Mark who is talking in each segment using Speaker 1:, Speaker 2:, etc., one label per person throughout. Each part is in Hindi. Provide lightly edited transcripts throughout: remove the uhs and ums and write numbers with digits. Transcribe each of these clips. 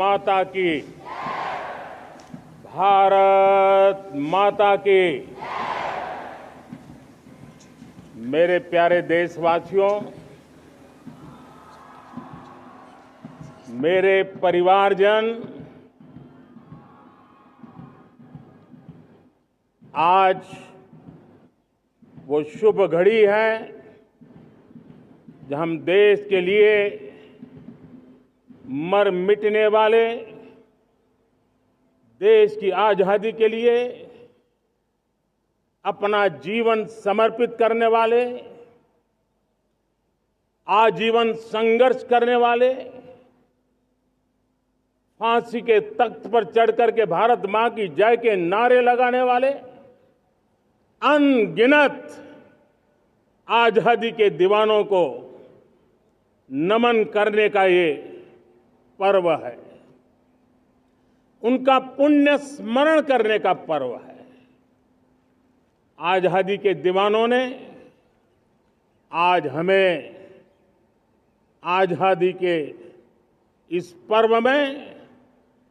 Speaker 1: माता की। भारत माता की। मेरे प्यारे देशवासियों, मेरे परिवारजन, आज वो शुभ घड़ी है जब हम देश के लिए मर मिटने वाले, देश की आजादी के लिए अपना जीवन समर्पित करने वाले, आजीवन संघर्ष करने वाले, फांसी के तख्त पर चढ़कर के भारत मां की जय के नारे लगाने वाले अनगिनत आजादी के दीवानों को नमन करने का ये पर्व है, उनका पुण्य स्मरण करने का पर्व है। आजादी के दीवानों ने आज हमें आजादी के इस पर्व में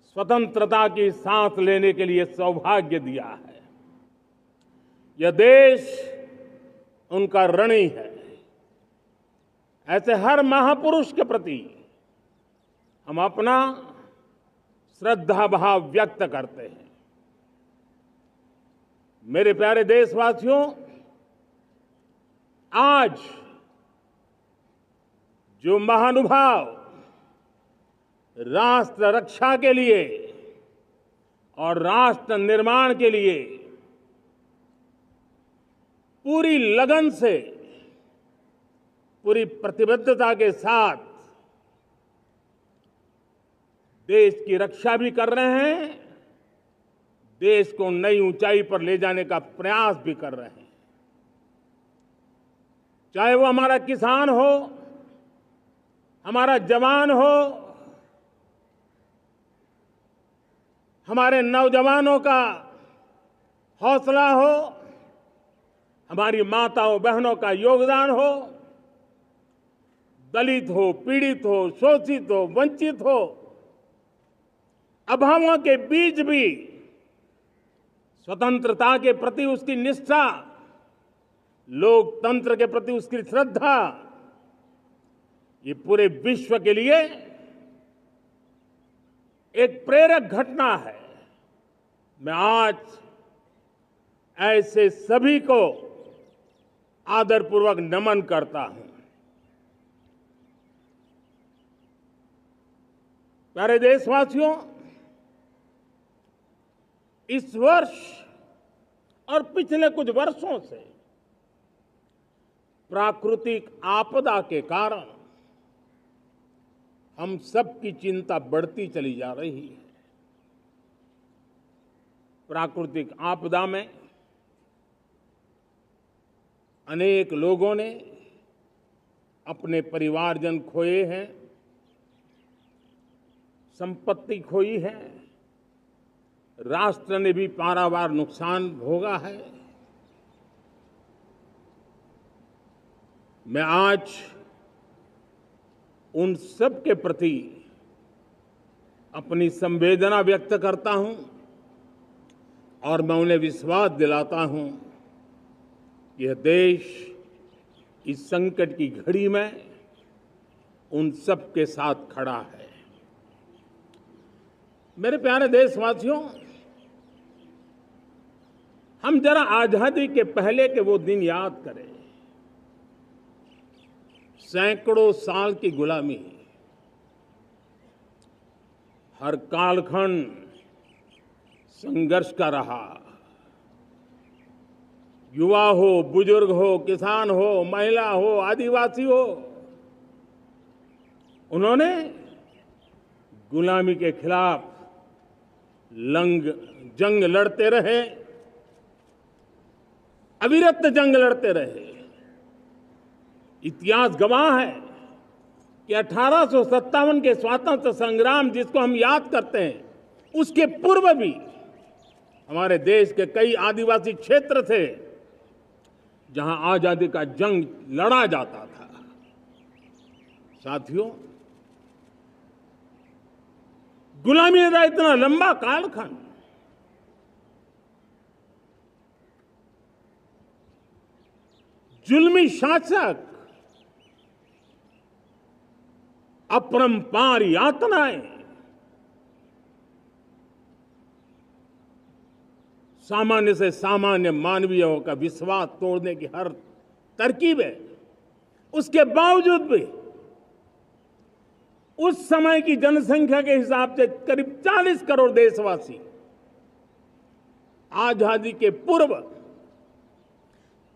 Speaker 1: स्वतंत्रता की सांस लेने के लिए सौभाग्य दिया है। यह देश उनका ऋणी है। ऐसे हर महापुरुष के प्रति हम अपना श्रद्धा भाव व्यक्त करते हैं। मेरे प्यारे देशवासियों, आज जो महानुभाव राष्ट्र रक्षा के लिए और राष्ट्र निर्माण के लिए पूरी लगन से, पूरी प्रतिबद्धता के साथ देश की रक्षा भी कर रहे हैं, देश को नई ऊंचाई पर ले जाने का प्रयास भी कर रहे हैं। चाहे वो हमारा किसान हो, हमारा जवान हो, हमारे नौजवानों का हौसला हो, हमारी माताओं बहनों का योगदान हो, दलित हो, पीड़ित हो, शोषित हो, वंचित हो, अभावों के बीच भी स्वतंत्रता के प्रति उसकी निष्ठा, लोकतंत्र के प्रति उसकी श्रद्धा, ये पूरे विश्व के लिए एक प्रेरक घटना है। मैं आज ऐसे सभी को आदरपूर्वक नमन करता हूं। प्यारे देशवासियों, इस वर्ष और पिछले कुछ वर्षों से प्राकृतिक आपदा के कारण हम सबकी चिंता बढ़ती चली जा रही है। प्राकृतिक आपदा में अनेक लोगों ने अपने परिवारजन खोए हैं, संपत्ति खोई है, राष्ट्र ने भी पारावार नुकसान भोगा है। मैं आज उन सब के प्रति अपनी संवेदना व्यक्त करता हूं और मैं उन्हें विश्वास दिलाता हूं कि यह देश इस संकट की घड़ी में उन सब के साथ खड़ा है। मेरे प्यारे देशवासियों, हम जरा आजादी के पहले के वो दिन याद करें। सैकड़ों साल की गुलामी, हर कालखंड संघर्ष का रहा। युवा हो, बुजुर्ग हो, किसान हो, महिला हो, आदिवासी हो, उन्होंने गुलामी के खिलाफ जंग लड़ते रहे, अविरत जंग लड़ते रहे। इतिहास गवाह है कि 1857 के स्वातंत्र संग्राम जिसको हम याद करते हैं, उसके पूर्व भी हमारे देश के कई आदिवासी क्षेत्र थे जहां आजादी का जंग लड़ा जाता था। साथियों, गुलामी का इतना लंबा कालखंड, जुल्मी शासक, अपरंपार यातनाएं, सामान्य से सामान्य मानवीयों का विश्वास तोड़ने की हर तरकीब है। उसके बावजूद भी उस समय की जनसंख्या के हिसाब से करीब 40 करोड़ देशवासी आजादी के पूर्व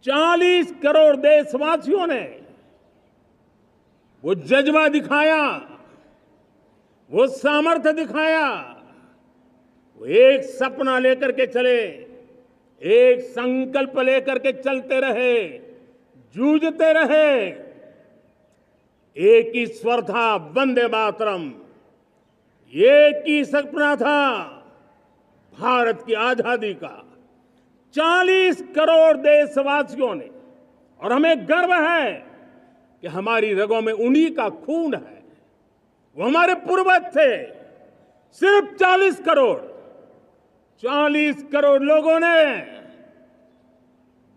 Speaker 1: 40 करोड़ देशवासियों ने वो जज्बा दिखाया, वो सामर्थ्य दिखाया, वो एक सपना लेकर के चले, एक संकल्प लेकर के चलते रहे, जूझते रहे। एक ही स्वर था, वंदे मातरम। एक ही सपना था, भारत की आजादी का। 40 करोड़ देशवासियों ने, और हमें गर्व है कि हमारी रगों में उन्हीं का खून है। वो हमारे पूर्वज थे। सिर्फ 40 करोड़ लोगों ने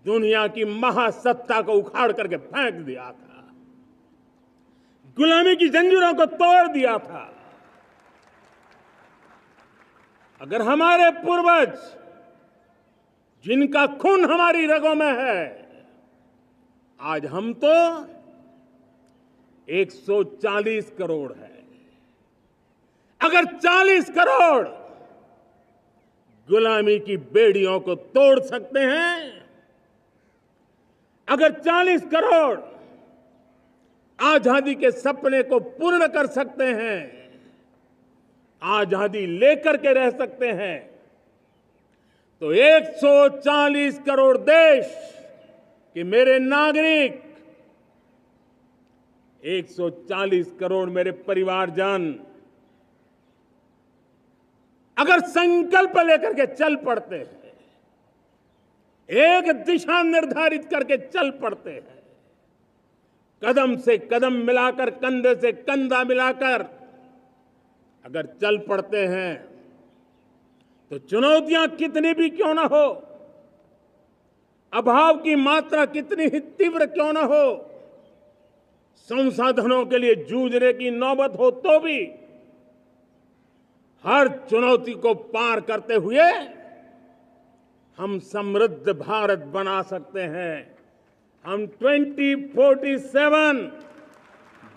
Speaker 1: दुनिया की महासत्ता को उखाड़ करके फेंक दिया था, गुलामी की जंजीरों को तोड़ दिया था। अगर हमारे पूर्वज, जिनका खून हमारी रगों में है, आज हम तो 140 करोड़ है। अगर 40 करोड़ गुलामी की बेड़ियों को तोड़ सकते हैं, अगर 40 करोड़ आजादी के सपने को पूर्ण कर सकते हैं, आजादी लेकर के रह सकते हैं, तो 140 करोड़ देश के मेरे नागरिक, 140 करोड़ मेरे परिवारजन अगर संकल्प लेकर के चल पड़ते हैं, एक दिशा निर्धारित करके चल पड़ते हैं, कदम से कदम मिलाकर, कंधे से कंधा मिलाकर अगर चल पड़ते हैं, तो चुनौतियां कितनी भी क्यों ना हो, अभाव की मात्रा कितनी ही तीव्र क्यों ना हो, संसाधनों के लिए जूझने की नौबत हो तो भी हर चुनौती को पार करते हुए हम समृद्ध भारत बना सकते हैं। हम 2047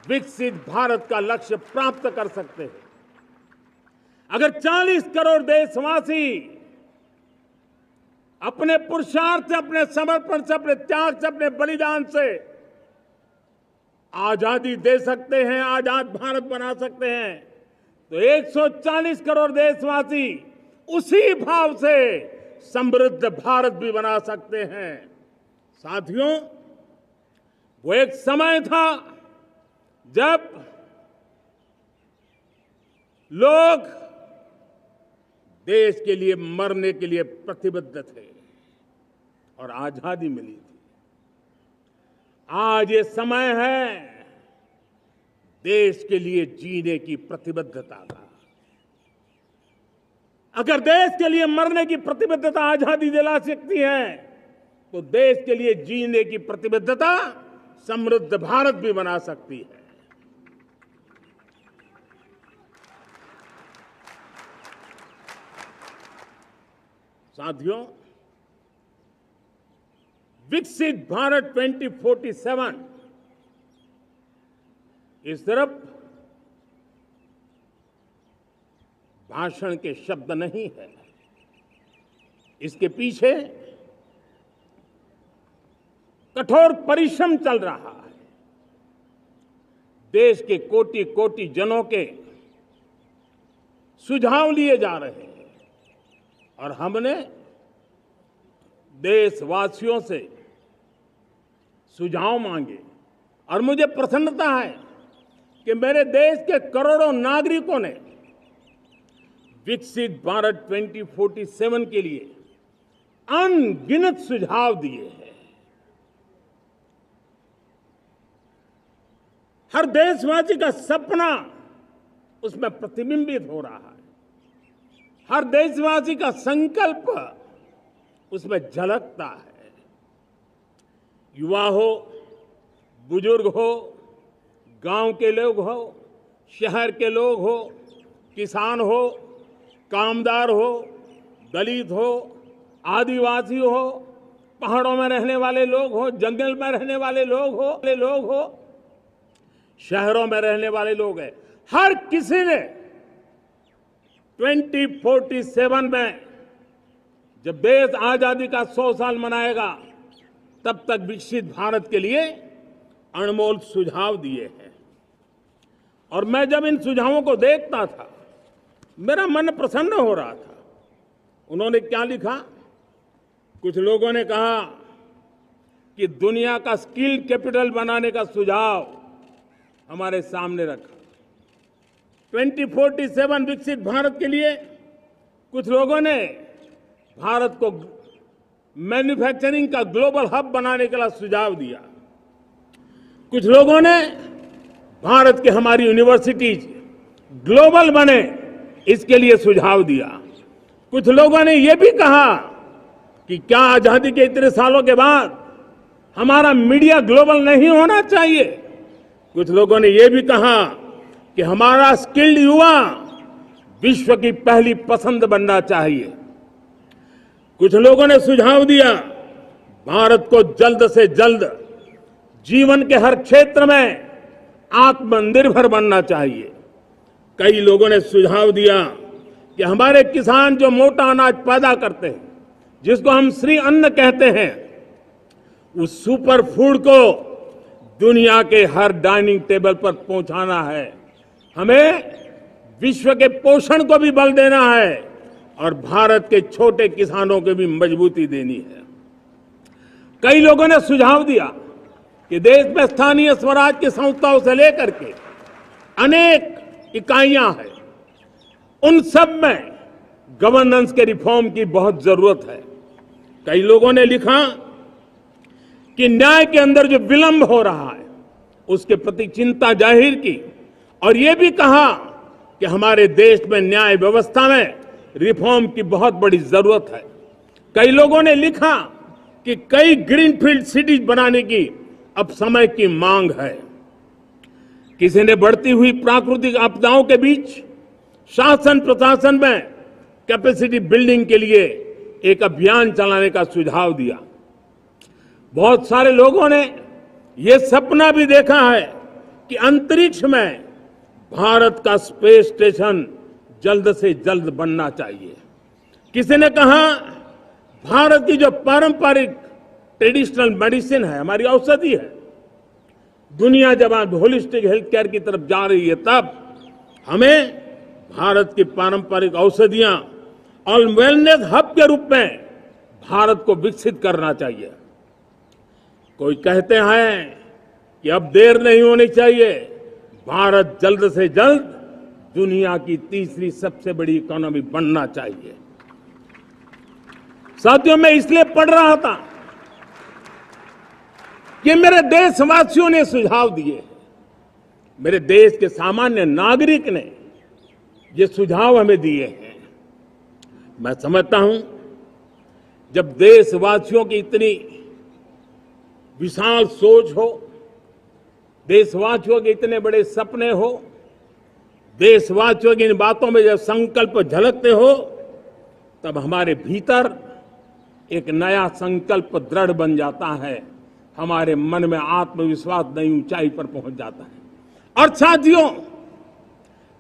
Speaker 1: विकसित भारत का लक्ष्य प्राप्त कर सकते हैं। अगर 40 करोड़ देशवासी अपने पुरुषार्थ से, अपने समर्पण से, अपने त्याग से, अपने बलिदान से आजादी दे सकते हैं, आजाद भारत बना सकते हैं, तो 140 करोड़ देशवासी उसी भाव से समृद्ध भारत भी बना सकते हैं। साथियों, वो एक समय था जब लोग देश के लिए मरने के लिए प्रतिबद्ध थे और आजादी मिली थी। आज ये समय है देश के लिए जीने की प्रतिबद्धता का। अगर देश के लिए मरने की प्रतिबद्धता आजादी दिला सकती है, तो देश के लिए जीने की प्रतिबद्धता समृद्ध भारत भी बना सकती है। साथियों, विकसित भारत 2047 ये सिर्फ भाषण के शब्द नहीं है। इसके पीछे कठोर परिश्रम चल रहा है। देश के कोटि कोटि जनों के सुझाव लिए जा रहे हैं और हमने देशवासियों से सुझाव मांगे। और मुझे प्रसन्नता है कि मेरे देश के करोड़ों नागरिकों ने विकसित भारत 2047 के लिए अनगिनत सुझाव दिए हैं। हर देशवासी का सपना उसमें प्रतिबिंबित हो रहा है। हर देशवासी का संकल्प उसमें झलकता है। युवा हो, बुजुर्ग हो, गांव के लोग हो, शहर के लोग हो, किसान हो, कामदार हो, दलित हो, आदिवासी हो, पहाड़ों में रहने वाले लोग हो, जंगल में रहने वाले लोग हो, शहरों में रहने वाले लोग हैं। हर किसी ने 2047 में जब देश आजादी का 100 साल मनाएगा तब तक विकसित भारत के लिए अनमोल सुझाव दिए हैं। और मैं जब इन सुझावों को देखता था मेरा मन प्रसन्न हो रहा था। उन्होंने क्या लिखा? कुछ लोगों ने कहा कि दुनिया का स्किल कैपिटल बनाने का सुझाव हमारे सामने रखा। 2047 विकसित भारत के लिए कुछ लोगों ने भारत को मैन्युफैक्चरिंग का ग्लोबल हब बनाने का सुझाव दिया। कुछ लोगों ने भारत की हमारी यूनिवर्सिटीज ग्लोबल बने इसके लिए सुझाव दिया। कुछ लोगों ने यह भी कहा कि क्या आजादी के इतने सालों के बाद हमारा मीडिया ग्लोबल नहीं होना चाहिए। कुछ लोगों ने यह भी कहा कि हमारा स्किल्ड युवा विश्व की पहली पसंद बनना चाहिए। कुछ लोगों ने सुझाव दिया भारत को जल्द से जल्द जीवन के हर क्षेत्र में आत्मनिर्भर बनना चाहिए। कई लोगों ने सुझाव दिया कि हमारे किसान जो मोटा अनाज पैदा करते हैं, जिसको हम श्री अन्न कहते हैं, उस सुपर फूड को दुनिया के हर डाइनिंग टेबल पर पहुंचाना है। हमें विश्व के पोषण को भी बल देना है और भारत के छोटे किसानों को भी मजबूती देनी है। कई लोगों ने सुझाव दिया कि देश में स्थानीय स्वराज की संस्थाओं से लेकर के अनेक इकाइयां हैं, उन सब में गवर्नेंस के रिफॉर्म की बहुत जरूरत है। कई लोगों ने लिखा कि न्याय के अंदर जो विलंब हो रहा है उसके प्रति चिंता जाहिर की और यह भी कहा कि हमारे देश में न्याय व्यवस्था में रिफॉर्म की बहुत बड़ी जरूरत है। कई लोगों ने लिखा कि कई ग्रीनफील्ड सिटीज बनाने की अब समय की मांग है। किसी ने बढ़ती हुई प्राकृतिक आपदाओं के बीच शासन प्रशासन में कैपेसिटी बिल्डिंग के लिए एक अभियान चलाने का सुझाव दिया। बहुत सारे लोगों ने यह सपना भी देखा है कि अंतरिक्ष में भारत का स्पेस स्टेशन जल्द से जल्द बनना चाहिए। किसी ने कहा भारत की जो पारंपरिक ट्रेडिशनल मेडिसिन है, हमारी औषधि है, दुनिया जब आज होलिस्टिक हेल्थ केयर की तरफ जा रही है तब हमें भारत की पारंपरिक औषधियां और वेलनेस हब के रूप में भारत को विकसित करना चाहिए। कोई कहते हैं कि अब देर नहीं होनी चाहिए, भारत जल्द से जल्द दुनिया की तीसरी सबसे बड़ी इकोनॉमी बनना चाहिए। साथियों, मैं इसलिए पढ़ रहा था कि मेरे देशवासियों ने सुझाव दिए, मेरे देश के सामान्य नागरिक ने ये सुझाव हमें दिए हैं। मैं समझता हूं जब देशवासियों की इतनी विशाल सोच हो, देशवासियों के इतने बड़े सपने हो, देशवासियों की इन बातों में जब संकल्प झलकते हो तब हमारे भीतर एक नया संकल्प दृढ़ बन जाता है, हमारे मन में आत्मविश्वास नई ऊंचाई पर पहुंच जाता है। और साथियों,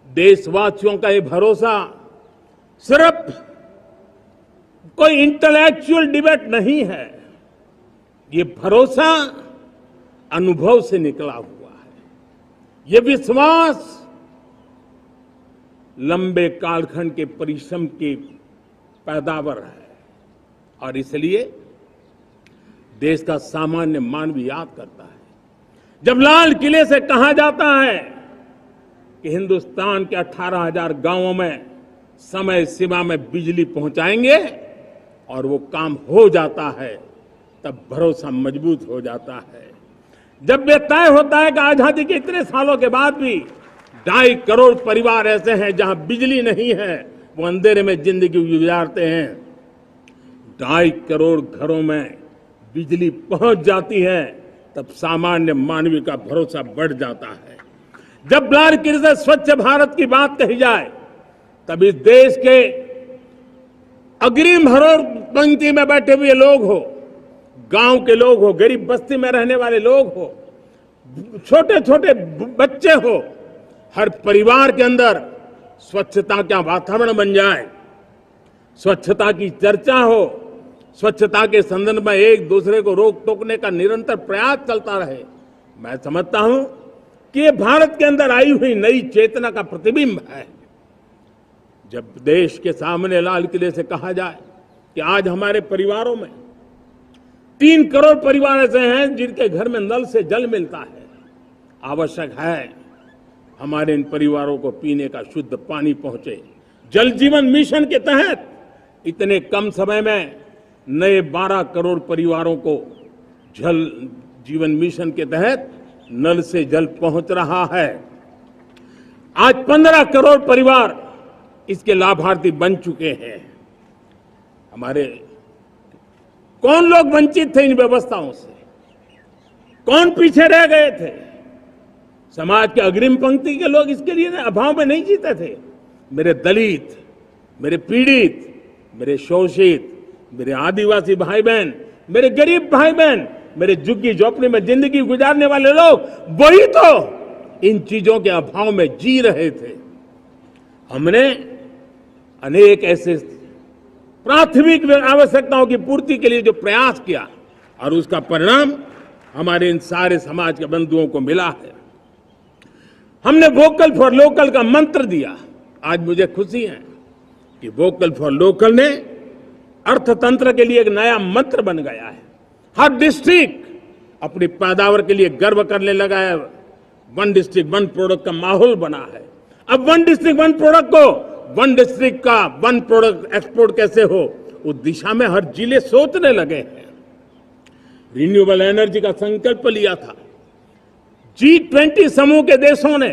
Speaker 1: देशवासियों का ये भरोसा सिर्फ कोई इंटेलेक्चुअल डिबेट नहीं है, ये भरोसा अनुभव से निकला हुआ है। ये विश्वास लंबे कालखंड के परिश्रम की पैदावार है और इसलिए देश का सामान्य मानव याद करता है जब लाल किले से कहा जाता है कि हिंदुस्तान के 18,000 गांवों में समय सीमा में बिजली पहुंचाएंगे और वो काम हो जाता है, तब भरोसा मजबूत हो जाता है। जब यह तय होता है कि आजादी के इतने सालों के बाद भी 2.5 करोड़ परिवार ऐसे हैं जहां बिजली नहीं है, अंधेरे में जिंदगी गुजारते हैं, 2.5 करोड़ घरों में बिजली पहुंच जाती है, तब सामान्य मानवीय का भरोसा बढ़ जाता है। जब लाल-किले से स्वच्छ भारत की बात कही जाए, तब इस देश के अग्रिम हरोड़ पंक्ति में बैठे हुए लोग हो, गांव के लोग हो, गरीब बस्ती में रहने वाले लोग हो, छोटे छोटे बच्चे हो, हर परिवार के अंदर स्वच्छता का वातावरण बन जाए, स्वच्छता की चर्चा हो, स्वच्छता के संदर्भ में एक दूसरे को रोक टोकने का निरंतर प्रयास चलता रहे। मैं समझता हूं कि ये भारत के अंदर आई हुई नई चेतना का प्रतिबिंब है। जब देश के सामने लाल किले से कहा जाए कि आज हमारे परिवारों में 3 करोड़ परिवार ऐसे हैं जिनके घर में नल से जल मिलता है, आवश्यक है हमारे इन परिवारों को पीने का शुद्ध पानी पहुंचे। जल जीवन मिशन के तहत इतने कम समय में नए 12 करोड़ परिवारों को जल जीवन मिशन के तहत नल से जल पहुंच रहा है। आज 15 करोड़ परिवार इसके लाभार्थी बन चुके हैं। हमारे कौन लोग वंचित थे इन व्यवस्थाओं से? कौन पीछे रह गए थे? समाज के अग्रिम पंक्ति के लोग इसके लिए अभाव में नहीं जीते थे। मेरे दलित, मेरे पीड़ित, मेरे शोषित, मेरे आदिवासी भाई बहन, मेरे गरीब भाई बहन, मेरे झुग्गी झोपड़ी में जिंदगी गुजारने वाले लोग, वही तो इन चीजों के अभाव में जी रहे थे। हमने अनेक ऐसे प्राथमिक आवश्यकताओं की पूर्ति के लिए जो प्रयास किया और उसका परिणाम हमारे इन सारे समाज के बंधुओं को मिला है। हमने वोकल फॉर लोकल का मंत्र दिया। आज मुझे खुशी है कि वोकल फॉर लोकल ने अर्थतंत्र के लिए एक नया मंत्र बन गया है। हर डिस्ट्रिक्ट अपनी पैदावार के लिए गर्व करने लगा है। 1 डिस्ट्रिक्ट 1 प्रोडक्ट का माहौल बना है। अब 1 डिस्ट्रिक्ट 1 प्रोडक्ट को 1 डिस्ट्रिक्ट का 1 प्रोडक्ट एक्सपोर्ट कैसे हो, उस दिशा में हर जिले सोचने लगे हैं। रिन्यूएबल एनर्जी का संकल्प लिया था। G20 समूह के देशों ने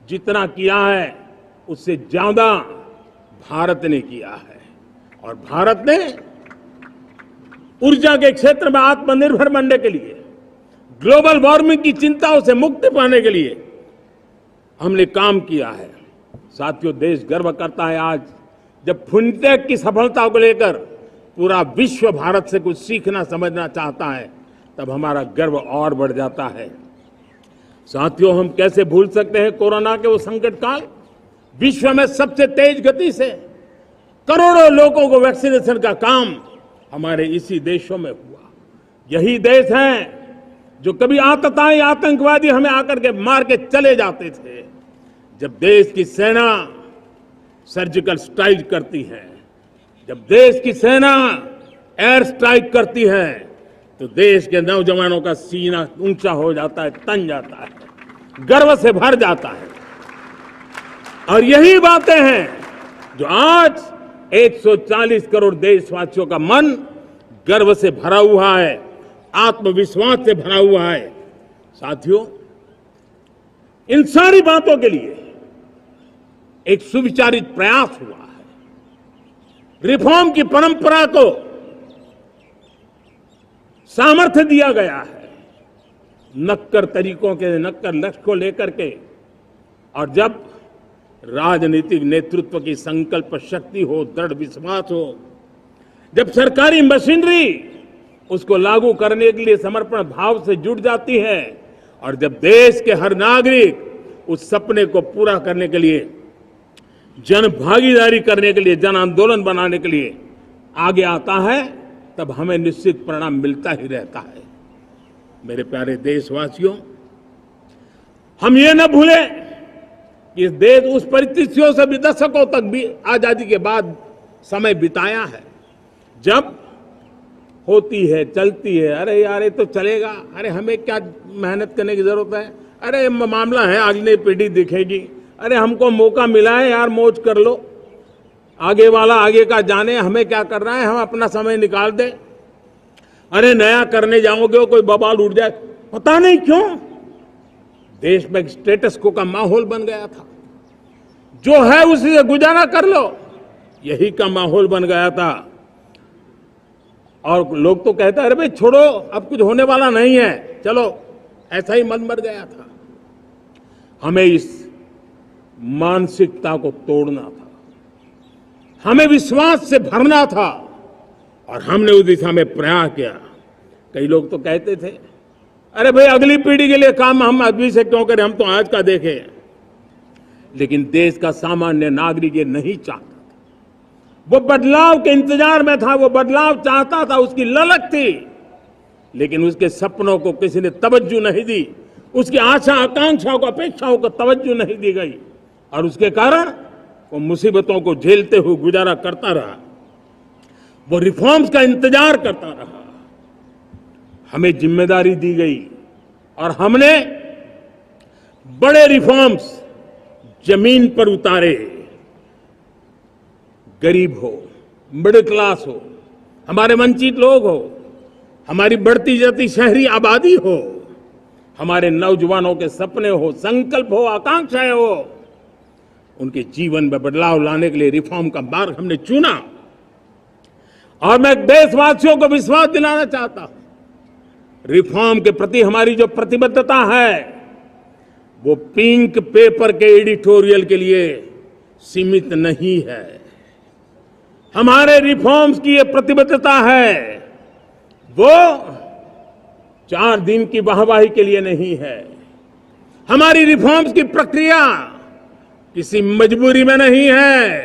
Speaker 1: जितना किया है उससे ज्यादा भारत ने किया है, और भारत ने ऊर्जा के क्षेत्र में आत्मनिर्भर बनने के लिए, ग्लोबल वार्मिंग की चिंताओं से मुक्ति पाने के लिए हमने काम किया है। साथियों, देश गर्व करता है आज जब फिनटेक की सफलता को लेकर पूरा विश्व भारत से कुछ सीखना समझना चाहता है, तब हमारा गर्व और बढ़ जाता है। साथियों, हम कैसे भूल सकते हैं कोरोना के वो संकट काल। विश्व में सबसे तेज गति से करोड़ों लोगों को वैक्सीनेशन का काम हमारे इसी देशों में हुआ। यही देश हैं जो कभी आतताई आतंकवादी हमें आकर के मार के चले जाते थे। जब देश की सेना सर्जिकल स्ट्राइक करती है, जब देश की सेना एयर स्ट्राइक करती है, तो देश के नौजवानों का सीना ऊंचा हो जाता है, तन जाता है, गर्व से भर जाता है। और यही बातें हैं जो आज 140 करोड़ देशवासियों का मन गर्व से भरा हुआ है, आत्मविश्वास से भरा हुआ है। साथियों, इन सारी बातों के लिए एक सुविचारित प्रयास हुआ है। रिफॉर्म की परंपरा को सामर्थ्य दिया गया है, नक्कर तरीकों के, नक्कर लक्ष्य को लेकर के। और जब राजनीतिक नेतृत्व की संकल्प शक्ति हो, दृढ़ विश्वास हो, जब सरकारी मशीनरी उसको लागू करने के लिए समर्पण भाव से जुट जाती है, और जब देश के हर नागरिक उस सपने को पूरा करने के लिए, जन भागीदारी करने के लिए, जन आंदोलन बनाने के लिए आगे आता है, तब हमें निश्चित परिणाम मिलता ही रहता है। मेरे प्यारे देशवासियों, हम ये न भूलें कि इस देश उस परिस्थितियों से भी दशकों तक भी आजादी के बाद समय बिताया है, जब होती है, चलती है, अरे यार ये तो चलेगा, अरे हमें क्या मेहनत करने की जरूरत है, अरे मामला है अगली पीढ़ी दिखेगी, अरे हमको मौका मिला है यार, मौज कर लो, आगे वाला आगे का जाने, हमें क्या कर रहा है, हम अपना समय निकाल दें, अरे नया करने जाओगे कोई बवाल उठ जाए। पता नहीं क्यों देश में स्टेटस को का माहौल बन गया था। जो है उसी से गुजारा कर लो, यही का माहौल बन गया था। और लोग तो कहते हैं अरे भाई छोड़ो, अब कुछ होने वाला नहीं है, चलो, ऐसा ही मन मर गया था। हमें इस मानसिकता को तोड़ना था, हमें विश्वास से भरना था, और हमने उस दिशा में प्रयास किया। कई लोग तो कहते थे अरे भाई अगली पीढ़ी के लिए काम हम अभी से क्यों करें, हम तो आज का देखें। लेकिन देश का सामान्य नागरिक ये नहीं चाहता था, वो बदलाव के इंतजार में था, वो बदलाव चाहता था, उसकी ललक थी, लेकिन उसके सपनों को किसी ने तवज्जो नहीं दी, उसकी आशा आकांक्षाओं को अपेक्षाओं को तवज्जो नहीं दी गई, और उसके कारण वो मुसीबतों को झेलते हुए गुजारा करता रहा, वो रिफॉर्म्स का इंतजार करता रहा। हमें जिम्मेदारी दी गई और हमने बड़े रिफॉर्म्स जमीन पर उतारे। गरीब हो, मिडिल क्लास हो, हमारे वंचित लोग हो, हमारी बढ़ती जाती शहरी आबादी हो, हमारे नौजवानों के सपने हो, संकल्प हो, आकांक्षाएं हो, उनके जीवन में बदलाव लाने के लिए रिफॉर्म का मार्ग हमने चुना। और मैं देशवासियों को विश्वास दिलाना चाहता हूं, रिफॉर्म के प्रति हमारी जो प्रतिबद्धता है वो पिंक पेपर के एडिटोरियल के लिए सीमित नहीं है। हमारे रिफॉर्म्स की ये प्रतिबद्धता है, वो 4 दिन की वाहवाही के लिए नहीं है। हमारी रिफॉर्म्स की प्रक्रिया किसी मजबूरी में नहीं है,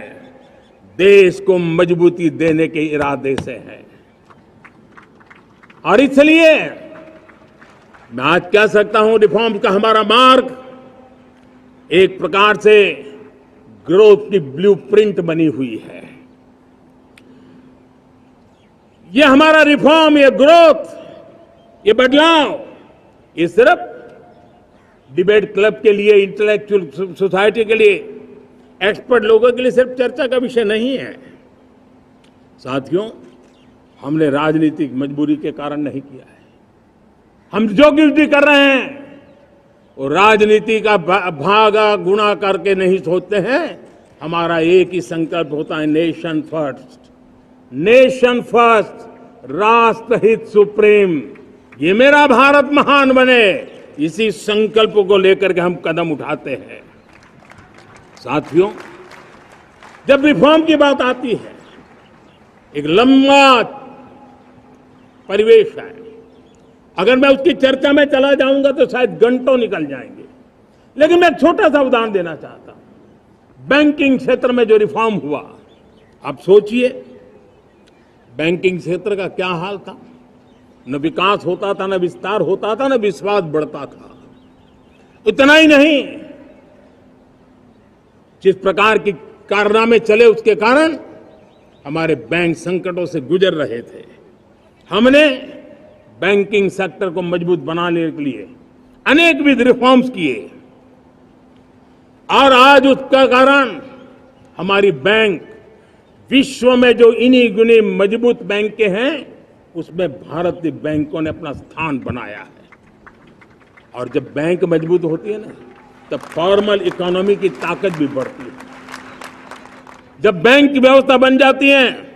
Speaker 1: देश को मजबूती देने के इरादे से है। और इसलिए मैं आज कह सकता हूं, रिफॉर्म का हमारा मार्ग एक प्रकार से ग्रोथ की ब्लूप्रिंट बनी हुई है। ये हमारा रिफॉर्म, ये ग्रोथ, ये बदलाव, ये सिर्फ डिबेट क्लब के लिए, इंटेलेक्चुअल सोसाइटी के लिए, एक्सपर्ट लोगों के लिए सिर्फ चर्चा का विषय नहीं है। साथियों, हमने राजनीतिक मजबूरी के कारण नहीं किया है। हम जो कुछ भी कर रहे हैं वो राजनीति का भागा गुणा करके नहीं सोचते हैं। हमारा एक ही संकल्प होता है, नेशन फर्स्ट, नेशन फर्स्ट, राष्ट्रहित सुप्रीम, ये मेरा भारत महान बने, इसी संकल्प को लेकर के हम कदम उठाते हैं। साथियों, जब रिफॉर्म की बात आती है, एक लंबा परिवेश है। अगर मैं उसकी चर्चा में चला जाऊंगा तो शायद घंटों निकल जाएंगे, लेकिन मैं एक छोटा सा उदाहरण देना चाहता हूं। बैंकिंग क्षेत्र में जो रिफॉर्म हुआ, आप सोचिए बैंकिंग क्षेत्र का क्या हाल था। न विकास होता था, न विस्तार होता था, न विश्वास बढ़ता था। इतना ही नहीं, जिस प्रकार की कारनामे चले उसके कारण हमारे बैंक संकटों से गुजर रहे थे। हमने बैंकिंग सेक्टर को मजबूत बनाने के लिए अनेकविध रिफॉर्म्स किए, और आज उसका कारण हमारी बैंक विश्व में जो इन्हीं गुनी मजबूत बैंक के हैं, उसमें भारतीय बैंकों ने अपना स्थान बनाया है। और जब बैंक मजबूत होती है ना, तब फॉर्मल इकोनॉमी की ताकत भी बढ़ती है। जब बैंक की व्यवस्था बन जाती है,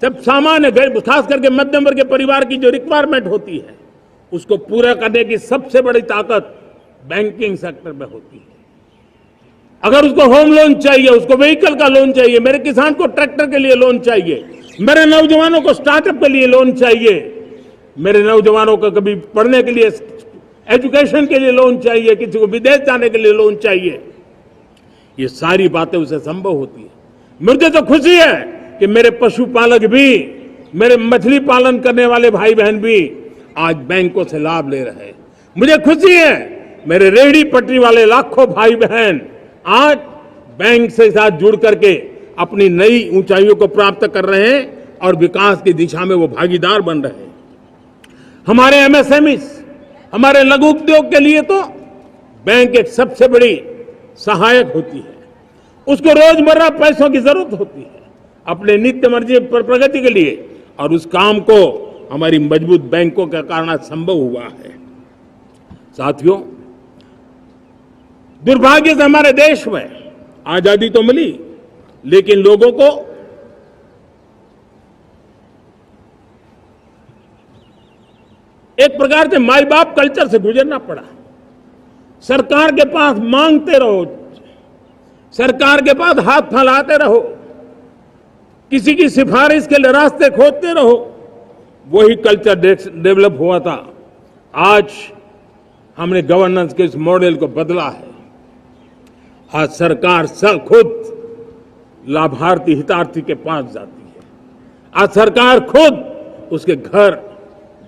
Speaker 1: जब सामान्य खास करके मध्यम वर्ग के परिवार की जो रिक्वायरमेंट होती है, उसको पूरा करने की सबसे बड़ी ताकत बैंकिंग सेक्टर में होती है। अगर उसको होम लोन चाहिए, उसको व्हीकल का लोन चाहिए, मेरे किसान को ट्रैक्टर के लिए लोन चाहिए, मेरे नौजवानों को स्टार्टअप के लिए लोन चाहिए, मेरे नौजवानों को कभी पढ़ने के लिए, एजुकेशन के लिए लोन चाहिए, किसी को विदेश जाने के लिए लोन चाहिए, ये सारी बातें उसे संभव होती है। मुझे तो खुशी है कि मेरे पशुपालक भी, मेरे मछली पालन करने वाले भाई बहन भी आज बैंकों से लाभ ले रहे हैं। मुझे खुशी है मेरे रेहड़ी पटरी वाले लाखों भाई बहन आज बैंक से साथ जुड़ करके अपनी नई ऊंचाइयों को प्राप्त कर रहे हैं और विकास की दिशा में वो भागीदार बन रहे हैं। हमारे एमएसएमई, हमारे लघु उद्योग के लिए तो बैंक एक सबसे बड़ी सहायक होती है। उसको रोजमर्रा पैसों की जरूरत होती है अपने नित्य मर्जी पर प्रगति के लिए, और उस काम को हमारी मजबूत बैंकों के कारण संभव हुआ है। साथियों, दुर्भाग्य से हमारे देश में आजादी तो मिली, लेकिन लोगों को एक प्रकार से माई बाप कल्चर से गुजरना पड़ा। सरकार के पास मांगते रहो, सरकार के पास हाथ फैलाते रहो, किसी की सिफारिश के लिए रास्ते खोदते रहो, वही कल्चर डेवलप हुआ था। आज हमने गवर्नेंस के इस मॉडल को बदला है। आज सरकार खुद लाभार्थी हितार्थी के पास जाती है। आज सरकार खुद उसके घर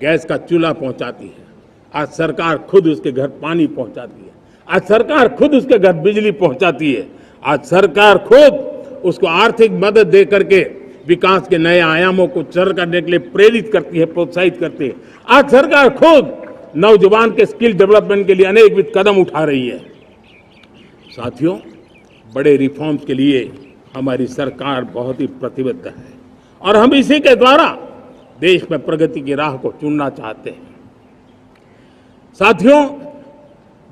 Speaker 1: गैस का चूल्हा पहुंचाती है। आज सरकार खुद उसके घर पानी पहुंचाती है। आज सरकार खुद उसके घर बिजली पहुंचाती है। आज सरकार खुद उसको आर्थिक मदद दे करके विकास के नए आयामों को सर करने के लिए प्रेरित करती है, प्रोत्साहित करती है। आज सरकार खुद नौजवान के स्किल डेवलपमेंट के लिए अनेकविध कदम उठा रही है। साथियों, बड़े रिफॉर्म्स के लिए हमारी सरकार बहुत ही प्रतिबद्ध है और हम इसी के द्वारा देश में प्रगति की राह को चुनना चाहते हैं। साथियों,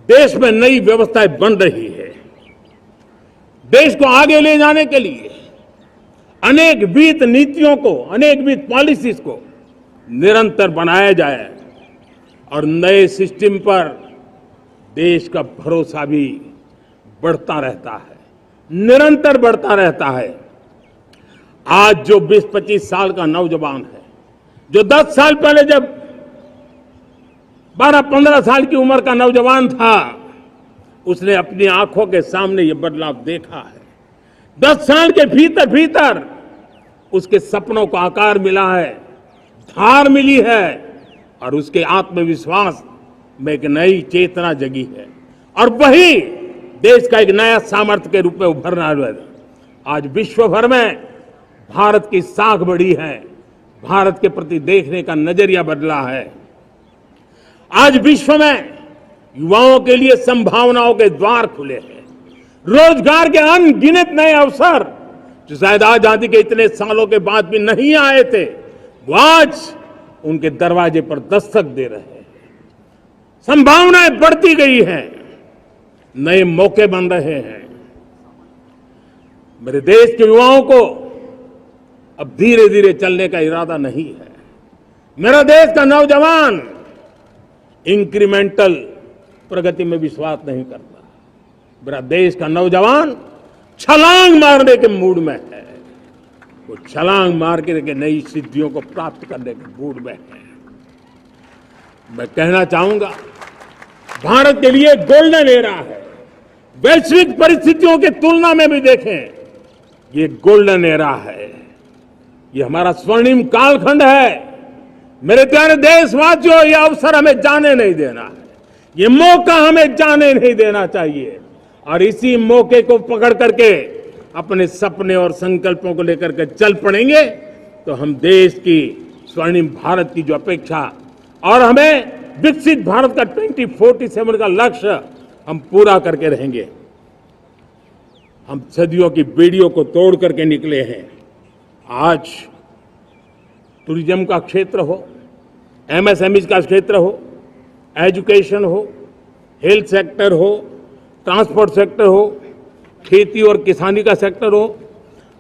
Speaker 1: देश में नई व्यवस्थाएं बन रही है। देश को आगे ले जाने के लिए अनेकविध नीतियों को, अनेकविध पॉलिसीज को निरंतर बनाया जाए और नए सिस्टम पर देश का भरोसा भी बढ़ता रहता है, निरंतर बढ़ता रहता है। आज जो 20-25 साल का नौजवान है, जो 10 साल पहले जब 12-15 साल की उम्र का नौजवान था, उसने अपनी आंखों के सामने ये बदलाव देखा है। 10 साल के भीतर भीतर उसके सपनों को आकार मिला है, धार मिली है और उसके आत्मविश्वास में एक नई चेतना जगी है और वही देश का एक नया सामर्थ्य के रूप में उभरना है। आज विश्व भर में भारत की साख बढ़ी है, भारत के प्रति देखने का नजरिया बदला है। आज विश्व में युवाओं के लिए संभावनाओं के द्वार खुले हैं। रोजगार के अनगिनत नए अवसर जो शायद आजादी के इतने सालों के बाद भी नहीं आए थे, वो आज उनके दरवाजे पर दस्तक दे रहे हैं। संभावनाएं बढ़ती गई हैं, नए मौके बन रहे हैं। मेरे देश के युवाओं को अब धीरे धीरे चलने का इरादा नहीं है। मेरा देश का नौजवान इंक्रीमेंटल प्रगति में विश्वास नहीं करता। मेरा देश का नौजवान छलांग मारने के मूड में है। वो छलांग मार के नई सिद्धियों को प्राप्त करने के मूड में है। मैं कहना चाहूंगा, भारत के लिए गोल्डन एरा है। वैश्विक परिस्थितियों की तुलना में भी देखें, ये गोल्डन एरा है। ये हमारा स्वर्णिम कालखंड है। मेरे प्यारे देशवासियों, ये अवसर हमें जाने नहीं देना है। ये मौका हमें जाने नहीं देना चाहिए और इसी मौके को पकड़ करके अपने सपने और संकल्पों को लेकर के चल पड़ेंगे तो हम देश की स्वर्णिम भारत की जो अपेक्षा और हमें विकसित भारत का 2047 का लक्ष्य हम पूरा करके रहेंगे। हम सदियों की बेड़ियों को तोड़ करके निकले हैं। आज टूरिज्म का क्षेत्र हो, एमएसएमई का क्षेत्र हो, एजुकेशन हो, हेल्थ सेक्टर हो, ट्रांसपोर्ट सेक्टर हो, खेती और किसानी का सेक्टर हो,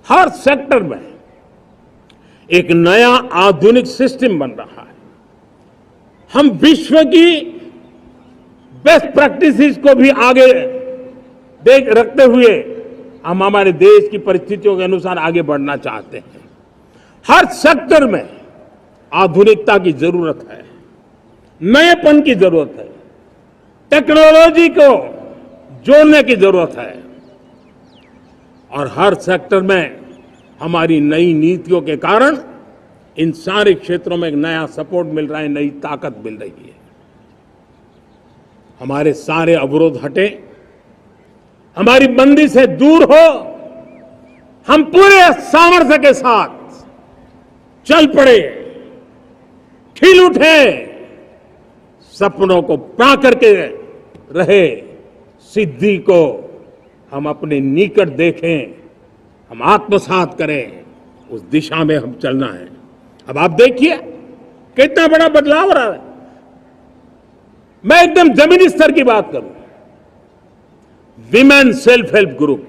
Speaker 1: हर सेक्टर में एक नया आधुनिक सिस्टम बन रहा है। हम विश्व की बेस्ट प्रैक्टिसेस को भी आगे देख रखते हुए हम हमारे देश की परिस्थितियों के अनुसार आगे बढ़ना चाहते हैं। हर सेक्टर में आधुनिकता की जरूरत है, नएपन की जरूरत है, टेक्नोलॉजी को जोड़ने की जरूरत है और हर सेक्टर में हमारी नई नीतियों के कारण इन सारे क्षेत्रों में एक नया सपोर्ट मिल रहा है, नई ताकत मिल रही है। हमारे सारे अवरोध हटे, हमारी बंदी से दूर हो, हम पूरे सामर्थ्य के साथ चल पड़े, खिल उठे, सपनों को पा करके रहे, सिद्धि को हम अपने निकट देखें, हम आत्मसात करें, उस दिशा में हम चलना है। अब आप देखिए कितना बड़ा बदलाव रहा है। मैं एकदम जमीनी स्तर की बात करूं, विमेन सेल्फ हेल्प ग्रुप,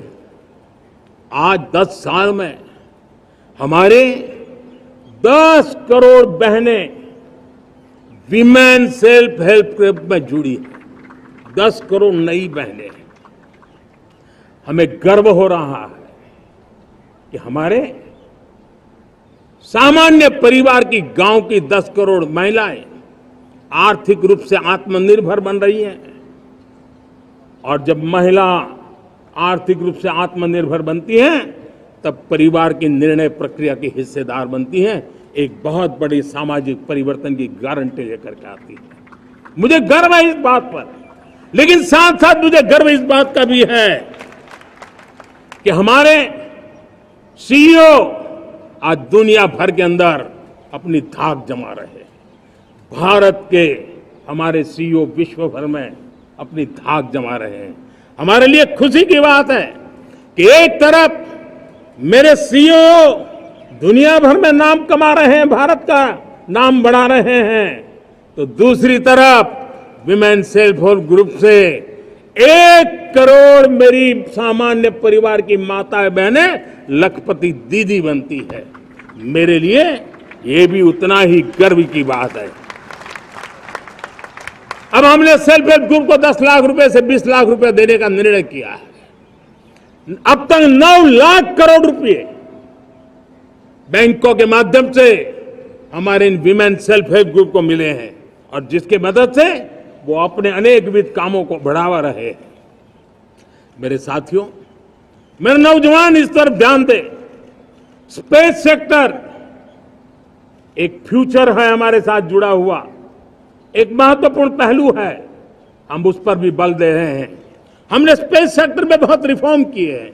Speaker 1: आज 10 साल में हमारे 10 करोड़ बहनें विमेन सेल्फ हेल्प ग्रुप में जुड़ी है। 10 करोड़ नई बहनें। हमें गर्व हो रहा है कि हमारे सामान्य परिवार की गांव की 10 करोड़ महिलाएं आर्थिक रूप से आत्मनिर्भर बन रही हैं। और जब महिला आर्थिक रूप से आत्मनिर्भर बनती हैं तब परिवार की निर्णय प्रक्रिया की हिस्सेदार बनती हैं, एक बहुत बड़ी सामाजिक परिवर्तन की गारंटी लेकर के आती है। मुझे गर्व है इस बात पर, लेकिन साथ साथ मुझे गर्व इस बात का भी है कि हमारे सीईओ आज दुनिया भर के अंदर अपनी धाक जमा रहे हैं। भारत के हमारे सीईओ विश्व भर में अपनी धाक जमा रहे हैं। हमारे लिए खुशी की बात है कि एक तरफ मेरे सीईओ दुनिया भर में नाम कमा रहे हैं, भारत का नाम बढ़ा रहे हैं, तो दूसरी तरफ विमेन सेल्फ हेल्प ग्रुप से 1 करोड़ मेरी सामान्य परिवार की माताएं बहनें लखपति दीदी बनती है। मेरे लिए ये भी उतना ही गर्व की बात है। अब हमने सेल्फ हेल्प ग्रुप को 10 लाख रुपए से 20 लाख रुपए देने का निर्णय किया है। अब तक 9 लाख करोड़ रुपए बैंकों के माध्यम से हमारे इन विमेन सेल्फ हेल्प ग्रुप को मिले हैं और जिसकी मदद से वो अपने अनेकविध कामों को बढ़ावा रहे हैं। मेरे साथियों, मेरे नौजवान इस तरफ ध्यान दें। स्पेस सेक्टर एक फ्यूचर है हमारे साथ जुड़ा हुआ, एक महत्वपूर्ण पहलू है। हम उस पर भी बल दे रहे हैं। हमने स्पेस सेक्टर में बहुत रिफॉर्म किए हैं।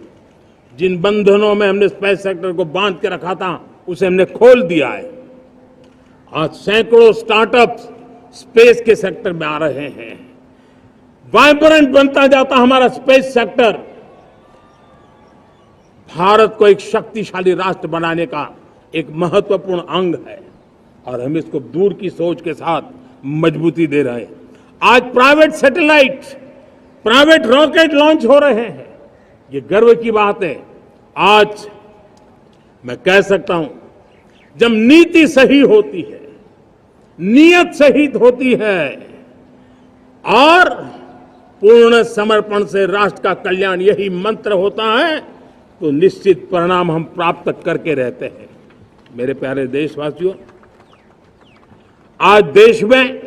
Speaker 1: जिन बंधनों में हमने स्पेस सेक्टर को बांध के रखा था उसे हमने खोल दिया है। आज सैकड़ों स्टार्टअप्स स्पेस के सेक्टर में आ रहे हैं। वाइब्रेंट बनता जाता हमारा स्पेस सेक्टर भारत को एक शक्तिशाली राष्ट्र बनाने का एक महत्वपूर्ण अंग है और हम इसको दूर की सोच के साथ मजबूती दे रहे हैं। आज private satellite, private rocket launch हो रहे हैं। ये गर्व की बात है। आज मैं कह सकता हूं, जब नीति सही होती है, नियत सही होती है और पूर्ण समर्पण से राष्ट्र का कल्याण यही मंत्र होता है, तो निश्चित परिणाम हम प्राप्त करके रहते हैं। मेरे प्यारे देशवासियों, आज देश में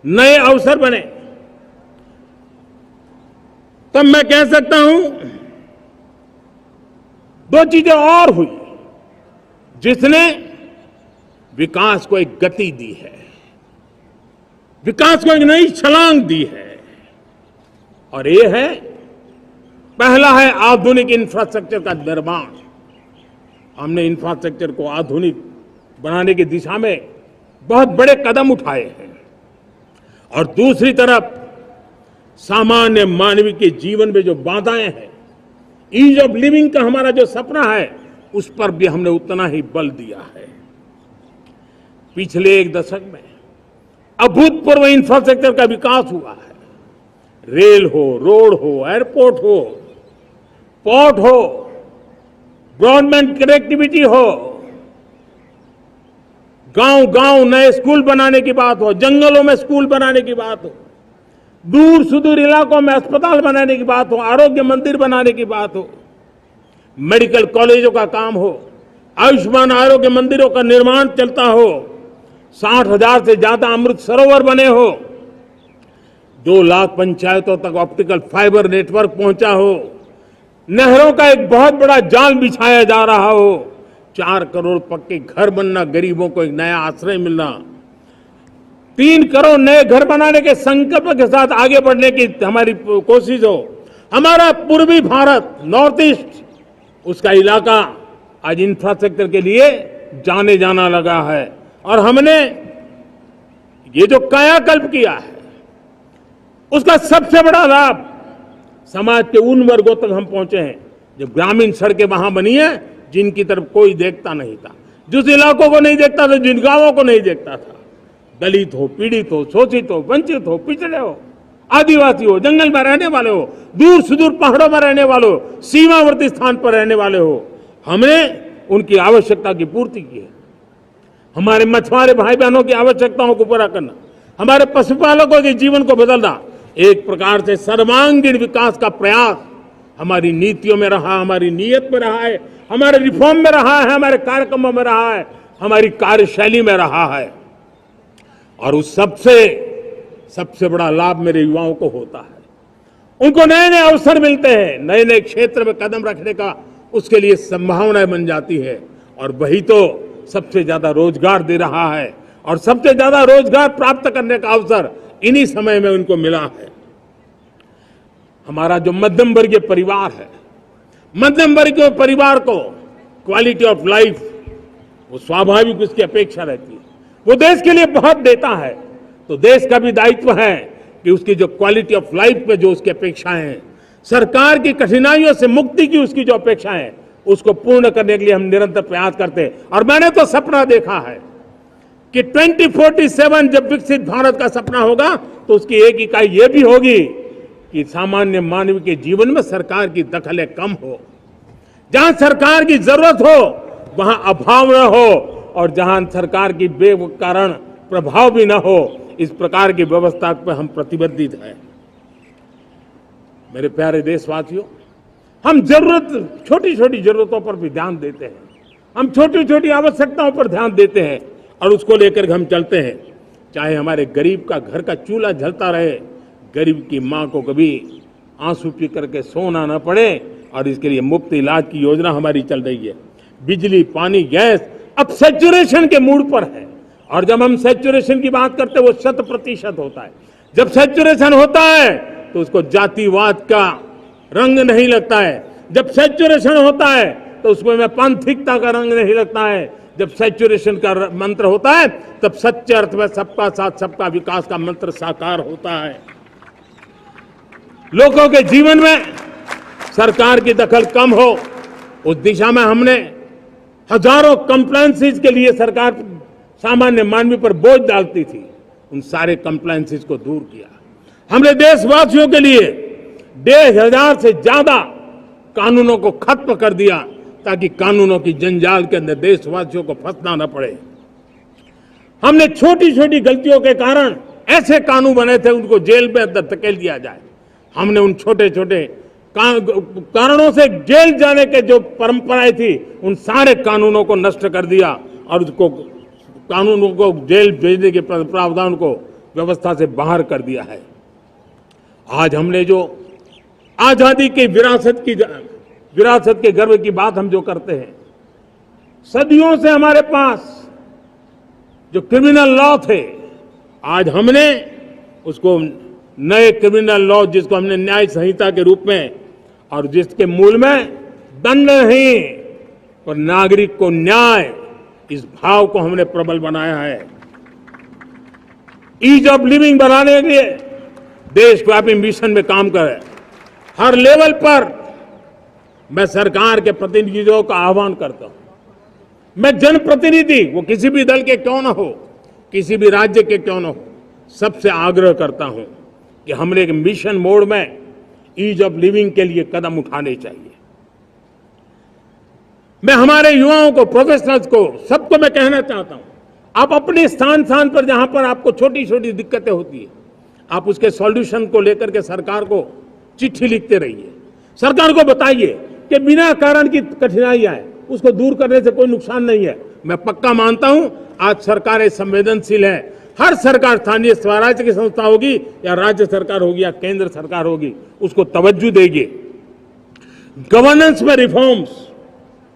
Speaker 1: नए अवसर बने, तब मैं कह सकता हूं 2 चीजें और हुई जिसने विकास को एक गति दी है, विकास को एक नई छलांग दी है। और ये है, पहला है आधुनिक इंफ्रास्ट्रक्चर का निर्माण। हमने इंफ्रास्ट्रक्चर को आधुनिक बनाने की दिशा में बहुत बड़े कदम उठाए हैं। और दूसरी तरफ सामान्य मानव के जीवन में जो बाधाएं हैं, ईज ऑफ लिविंग का हमारा जो सपना है, उस पर भी हमने उतना ही बल दिया है। पिछले 1 दशक में अभूतपूर्व इंफ्रास्ट्रक्चर का विकास हुआ है। रेल हो, रोड हो, एयरपोर्ट हो, पोर्ट हो, ब्रॉडबैंड कनेक्टिविटी हो, गांव गांव नए स्कूल बनाने की बात हो, जंगलों में स्कूल बनाने की बात हो, दूर सुदूर इलाकों में अस्पताल बनाने की बात हो, आरोग्य मंदिर बनाने की बात हो, मेडिकल कॉलेजों का काम हो, आयुष्मान आरोग्य मंदिरों का निर्माण चलता हो, 60,000 से ज्यादा अमृत सरोवर बने हो, 2 लाख पंचायतों तक ऑप्टिकल फाइबर नेटवर्क पहुंचा हो, नहरों का एक बहुत बड़ा जाल बिछाया जा रहा हो, 4 करोड़ पक्के घर बनना, गरीबों को एक नया आश्रय मिलना, 3 करोड़ नए घर बनाने के संकल्प के साथ आगे बढ़ने की हमारी कोशिश हो। हमारा पूर्वी भारत, नॉर्थ ईस्ट, उसका इलाका आज इंफ्रास्ट्रक्चर के लिए जाने जाना लगा है। और हमने ये जो कायाकल्प किया है, उसका सबसे बड़ा लाभ समाज के उन वर्गों तक हम पहुंचे हैं। जब ग्रामीण सड़कें वहां बनी है जिनकी तरफ कोई देखता नहीं था, जिस इलाकों को नहीं देखता था, जिन गांवों को नहीं देखता था, दलित हो, पीड़ित हो, शोषित हो, वंचित हो, पिछड़े हो, आदिवासी हो, जंगल में रहने वाले हो, दूर सुदूर पहाड़ों में रहने वाले हो, सीमावर्ती स्थान पर रहने वाले हो, हमने उनकी आवश्यकता की पूर्ति की है। हमारे मछुआरे भाई बहनों की आवश्यकताओं को पूरा करना, हमारे पशुपालकों के जीवन को बदलना, एक प्रकार से सर्वांगीण विकास का प्रयास हमारी नीतियों में रहा, हमारी नीयत में रहा है, हमारे रिफॉर्म में रहा है, हमारे कार्यक्रमों में रहा है, हमारी कार्यशैली में रहा है। और उस सबसे बड़ा लाभ मेरे युवाओं को होता है। उनको नए नए अवसर मिलते हैं, नए नए क्षेत्र में कदम रखने का उसके लिए संभावनाएं बन जाती है, और वही तो सबसे ज्यादा रोजगार दे रहा है। और सबसे ज्यादा रोजगार प्राप्त करने का अवसर इन्हीं समय में उनको मिला है। हमारा जो मध्यम वर्गीय परिवार है, मध्यम वर्गीय परिवार को क्वालिटी ऑफ लाइफ वो स्वाभाविक उसकी अपेक्षा रहती है। वो देश के लिए बहुत देता है, तो देश का भी दायित्व है कि उसकी जो क्वालिटी ऑफ लाइफ में जो उसकी अपेक्षाएं हैं, सरकार की कठिनाइयों से मुक्ति की उसकी जो अपेक्षाएं हैं, उसको पूर्ण करने के लिए हम निरंतर प्रयास करते हैं। और मैंने तो सपना देखा है कि 2047 जब विकसित भारत का सपना होगा तो उसकी एक इकाई ये भी होगी कि सामान्य मानव के जीवन में सरकार की दखलें कम हो, जहां सरकार की जरूरत हो वहां अभाव न हो, और जहां सरकार की बेकारण प्रभाव भी न हो, इस प्रकार की व्यवस्था पर हम प्रतिबद्ध हैं। मेरे प्यारे देशवासियों, हम छोटी छोटी जरूरतों पर भी ध्यान देते हैं, हम छोटी छोटी आवश्यकताओं पर ध्यान देते हैं और उसको लेकर हम चलते हैं। चाहे हमारे गरीब का घर का चूल्हा जलता रहे, गरीब की मां को कभी आंसू पी करके सोना न पड़े, और इसके लिए मुफ्त इलाज की योजना हमारी चल रही है। बिजली, पानी, गैस अब सैचुरेशन के मूड पर है, और जब हम सैचुरेशन की बात करते हैं वो 100% होता है। जब सैचुरेशन होता है तो उसको जातिवाद का रंग नहीं लगता है। जब सैचुरेशन होता है तो उसमें पांथिकता का रंग नहीं लगता है। जब सैचुरेशन का मंत्र होता है तब सच्चे अर्थ में सबका साथ सबका विकास का मंत्र साकार होता है। लोगों के जीवन में सरकार की दखल कम हो, उस दिशा में हमने हजारों कंप्लायंसेस के लिए सरकार सामान्य मानवी पर बोझ डालती थी, उन सारे कंप्लायंसेस को दूर किया। हमने देशवासियों के लिए 1,500 से ज्यादा कानूनों को खत्म कर दिया, ताकि कानूनों की जंजाल के अंदर देशवासियों को फंसना न पड़े। हमने छोटी छोटी गलतियों के कारण ऐसे कानून बने थे उनको जेल में अंदर धकेल दिया जाए। हमने उन छोटे छोटे कारणों से जेल जाने के जो परंपराएं थी उन सारे कानूनों को नष्ट कर दिया, और उसको कानूनों को जेल भेजने के प्रावधान को व्यवस्था से बाहर कर दिया है। आज हमने जो आजादी की विरासत के गर्व की बात हम जो करते हैं, सदियों से हमारे पास जो क्रिमिनल लॉ थे, आज हमने उसको नए क्रिमिनल लॉ, जिसको हमने न्याय संहिता के रूप में, और जिसके मूल में दंड नहीं पर नागरिक को न्याय, इस भाव को हमने प्रबल बनाया है। ईज ऑफ लिविंग बनाने के लिए देशव्यापी मिशन में काम करे। हर लेवल पर मैं सरकार के प्रतिनिधियों का आह्वान करता हूं। मैं जनप्रतिनिधि, वो किसी भी दल के क्यों न हो, किसी भी राज्य के क्यों न हो, सबसे आग्रह करता हूं कि हमने एक मिशन मोड में ईज ऑफ लिविंग के लिए कदम उठाने चाहिए। मैं हमारे युवाओं को, प्रोफेशनल्स को, सबको मैं कहना चाहता हूं, आप अपने स्थान पर जहां पर आपको छोटी छोटी दिक्कतें होती है, आप उसके सॉल्यूशन को लेकर के सरकार को चिट्ठी लिखते रहिए। सरकार को बताइए कि बिना कारण की कठिनाइयां है, उसको दूर करने से कोई नुकसान नहीं है। मैं पक्का मानता हूं आज सरकारें संवेदनशील है। हर सरकार, स्थानीय स्वराज्य की संस्था होगी या राज्य सरकार होगी या केंद्र सरकार होगी, उसको तवज्जो देगी। गवर्नेंस में रिफॉर्म्स,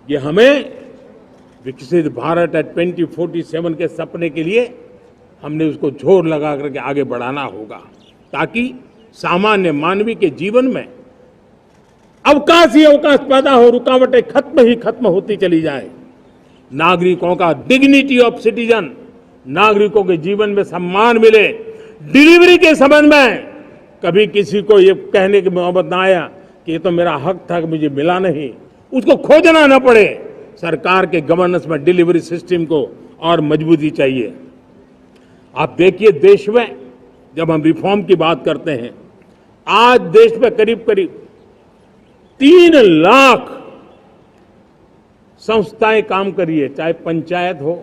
Speaker 1: ये हमें विकसित भारत 2047 के सपने के लिए हमने उसको जोर लगा करके आगे बढ़ाना होगा, ताकि सामान्य मानवी के जीवन में अवकाश ही अवकाश पैदा हो, रुकावटें खत्म होती चली जाए। नागरिकों का डिग्निटी ऑफ सिटीजन, नागरिकों के जीवन में सम्मान मिले। डिलीवरी के संबंध में कभी किसी को ये कहने की मोहब्बत ना आया कि ये तो मेरा हक था, मुझे मिला नहीं, उसको खोजना ना पड़े। सरकार के गवर्नेंस में डिलीवरी सिस्टम को और मजबूती चाहिए। आप देखिए, देश में जब हम रिफॉर्म की बात करते हैं आज देश में करीब करीब 3 लाख संस्थाएं काम कर रही है, चाहे पंचायत हो,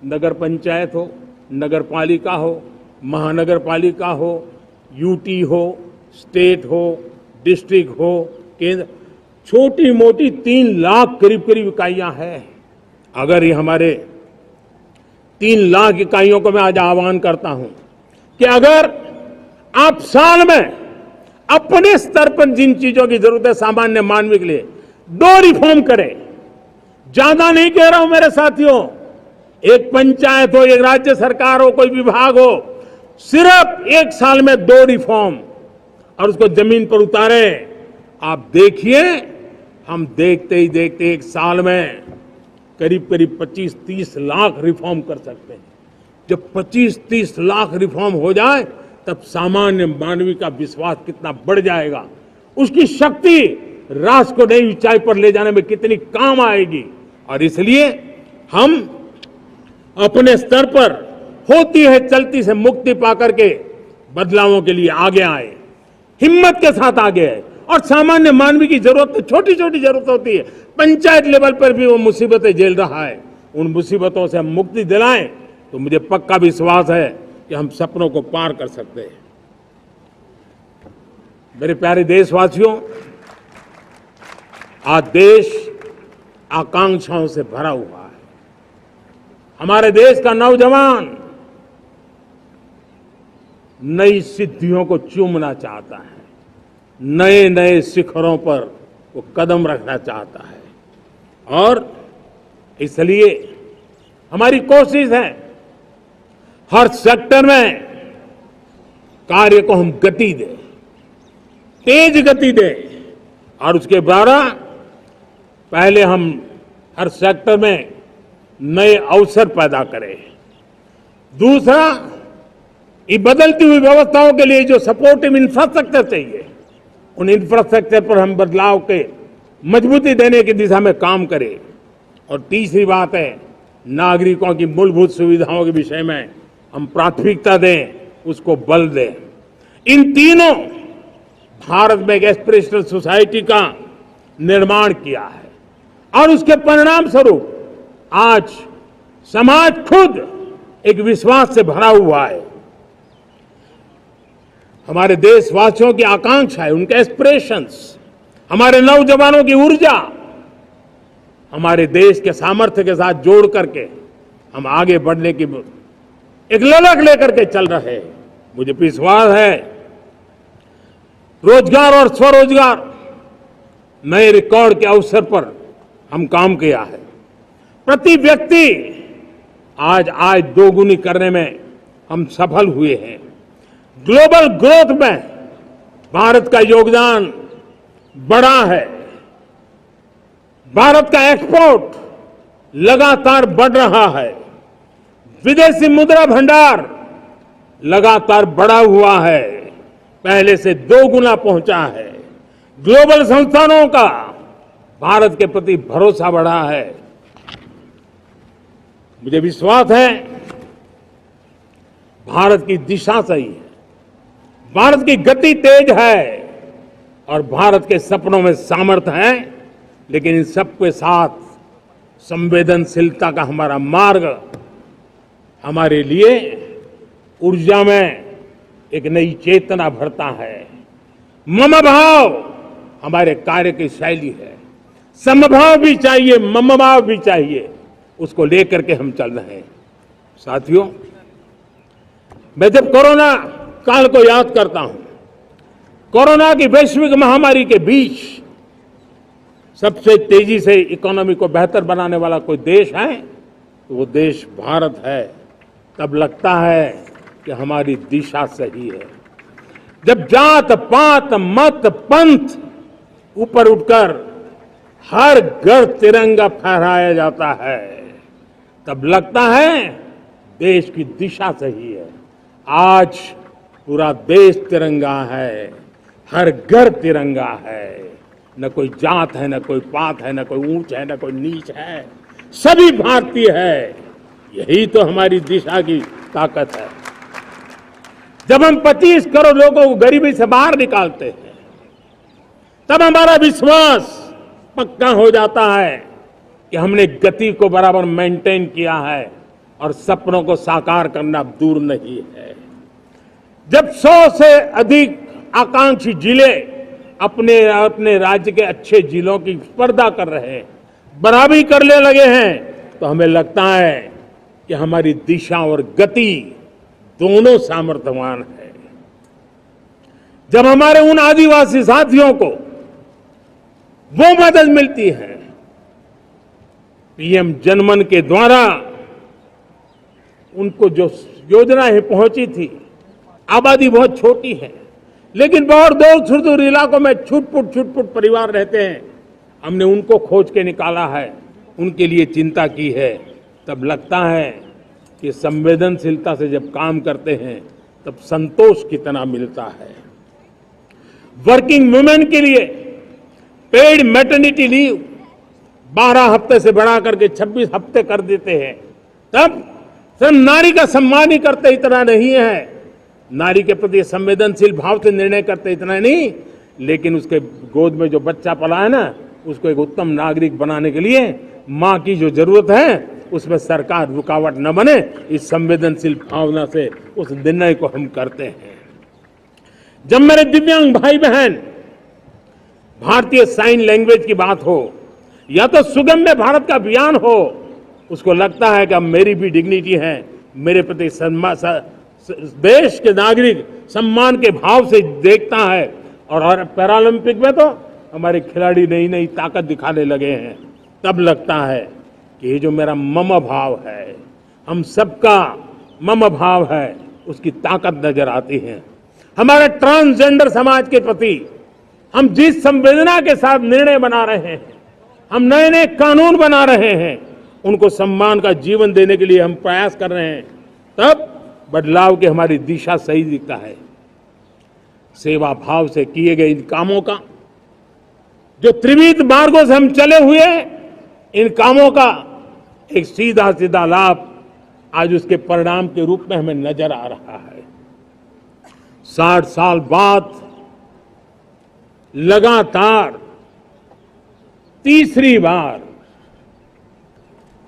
Speaker 1: नगर पंचायत हो, नगर पालिका हो, महानगर पालिका हो, यूटी हो, स्टेट हो, डिस्ट्रिक्ट हो, केंद्र, छोटी मोटी 3 लाख करीब करीब इकाइयां हैं। अगर ये हमारे 3 लाख इकाइयों को मैं आज आह्वान करता हूं कि अगर आप साल में अपने स्तर पर जिन चीजों की जरूरत है सामान्य मानव के लिए 2 रिफॉर्म करें, ज्यादा नहीं कह रहा हूं मेरे साथियों, एक पंचायत हो, एक राज्य सरकार हो, कोई विभाग हो, सिर्फ 1 साल में 2 रिफॉर्म और उसको जमीन पर उतारें। आप देखिए, हम देखते ही देखते 1 साल में करीब करीब 25-30 लाख रिफॉर्म कर सकते हैं। जब 25-30 लाख रिफॉर्म हो जाए तब सामान्य मानवी का विश्वास कितना बढ़ जाएगा, उसकी शक्ति राष्ट्र को नई ऊंचाई पर ले जाने में कितनी काम आएगी। और इसलिए हम अपने स्तर पर होती है चलती से मुक्ति पाकर के बदलावों के लिए आगे आए, हिम्मत के साथ आगे आए। और सामान्य मानवी की जरूरत छोटी छोटी जरूरत होती है, पंचायत लेवल पर भी वो मुसीबतें झेल रहा है, उन मुसीबतों से हम मुक्ति दिलाएं तो मुझे पक्का विश्वास है कि हम सपनों को पार कर सकते हैं। मेरे प्यारे देशवासियों, आज देश आकांक्षाओं से भरा हुआ है। हमारे देश का नौजवान नई सिद्धियों को चूमना चाहता है, नए नए शिखरों पर वो कदम रखना चाहता है और इसलिए हमारी कोशिश है हर सेक्टर में कार्य को हम गति दें, तेज गति दें और उसके द्वारा पहले हम हर सेक्टर में नए अवसर पैदा करें। दूसरा, ये बदलती हुई व्यवस्थाओं के लिए जो सपोर्टिव इंफ्रास्ट्रक्चर चाहिए, उन इंफ्रास्ट्रक्चर पर हम बदलाव के मजबूती देने की दिशा में काम करें। और तीसरी बात है, नागरिकों की मूलभूत सुविधाओं के विषय में हम प्राथमिकता दें, उसको बल दें। इन तीनों भारत में एक एस्पिरेशनल सोसाइटी का निर्माण किया है और उसके परिणाम स्वरूप आज समाज खुद एक विश्वास से भरा हुआ है। हमारे देशवासियों की आकांक्षा है, उनके एस्पिरेशंस, हमारे नौजवानों की ऊर्जा हमारे देश के सामर्थ्य के साथ जोड़ करके हम आगे बढ़ने की एक ललक लेकर के चल रहे हैं। मुझे विश्वास है रोजगार और स्वरोजगार नए रिकॉर्ड के अवसर पर हम काम किया है। प्रति व्यक्ति आज आय दोगुनी करने में हम सफल हुए हैं। ग्लोबल ग्रोथ में भारत का योगदान बड़ा है। भारत का एक्सपोर्ट लगातार बढ़ रहा है। विदेशी मुद्रा भंडार लगातार बढ़ा हुआ है, पहले से 2 गुना पहुंचा है। ग्लोबल संस्थानों का भारत के प्रति भरोसा बढ़ा है। मुझे विश्वास है भारत की दिशा सही है, भारत की गति तेज है और भारत के सपनों में सामर्थ्य है, लेकिन इन सबके साथ संवेदनशीलता का हमारा मार्ग हमारे लिए ऊर्जा में एक नई चेतना भरता है। मम भाव हमारे कार्य की शैली है। समभाव भी चाहिए, मम भाव भी चाहिए, उसको लेकर के हम चल रहे हैं। साथियों, मैं जब कोरोना काल को याद करता हूं, कोरोना की वैश्विक महामारी के बीच सबसे तेजी से इकोनॉमी को बेहतर बनाने वाला कोई देश है तो वो देश भारत है। तब लगता है कि हमारी दिशा सही है। जब जात पात मत पंथ ऊपर उठकर हर घर तिरंगा फहराया जाता है, तब लगता है देश की दिशा सही है। आज पूरा देश तिरंगा है, हर घर तिरंगा है। न कोई जात है, न कोई पात है, न कोई ऊंच है, न कोई नीच है, सभी भारतीय है। यही तो हमारी दिशा की ताकत है। जब हम 25 करोड़ लोगों को गरीबी से बाहर निकालते हैं, तब हमारा विश्वास पक्का हो जाता है कि हमने गति को बराबर मेंटेन किया है और सपनों को साकार करना दूर नहीं है। जब 100 से अधिक आकांक्षी जिले अपने अपने राज्य के अच्छे जिलों की स्पर्धा कर रहे हैं, बराबरी करने लगे हैं, तो हमें लगता है कि हमारी दिशा और गति दोनों सामर्थ्यवान है। जब हमारे उन आदिवासी साथियों को वो मदद मिलती है, पीएम जनमन के द्वारा उनको जो योजनाएं पहुंची थी, आबादी बहुत छोटी है, लेकिन बहुत दूर सुदूर इलाकों में छुटपुट परिवार रहते हैं, हमने उनको खोज के निकाला है, उनके लिए चिंता की है। तब लगता है कि संवेदनशीलता से जब काम करते हैं तब संतोष कितना मिलता है। वर्किंग वुमेन के लिए पेड मैटरनिटी लीव 12 हफ्ते से बढ़ा करके 26 हफ्ते कर देते हैं। तब सिर्फ नारी का सम्मान ही करते इतना नहीं है, नारी के प्रति संवेदनशील भाव से निर्णय करते इतना नहीं, लेकिन उसके गोद में जो बच्चा पला है ना, उसको एक उत्तम नागरिक बनाने के लिए मां की जो जरूरत है उसमें सरकार रुकावट न बने, इस संवेदनशील भावना से उस निर्णय को हम करते हैं। जब मेरे दिव्यांग भाई बहन भारतीय साइन लैंग्वेज की बात हो या तो सुगम्य भारत का अभियान हो, उसको लगता है कि अब मेरी भी डिग्निटी है, मेरे प्रति देश के नागरिक सम्मान के भाव से देखता है। और पैरालंपिक में तो हमारे खिलाड़ी नई नई ताकत दिखाने लगे हैं, तब लगता है कि ये जो मेरा मम भाव है, हम सबका मम भाव है, उसकी ताकत नजर आती है। हमारे ट्रांसजेंडर समाज के प्रति हम जिस संवेदना के साथ निर्णय बना रहे हैं, हम नए नए कानून बना रहे हैं, उनको सम्मान का जीवन देने के लिए हम प्रयास कर रहे हैं, तब बदलाव की हमारी दिशा सही दिखता है। सेवा भाव से किए गए इन कामों का, जो त्रिविध मार्गों से हम चले हुए, इन कामों का एक सीधा सीधा लाभ आज उसके परिणाम के रूप में हमें नजर आ रहा है। 60 साल बाद लगातार तीसरी बार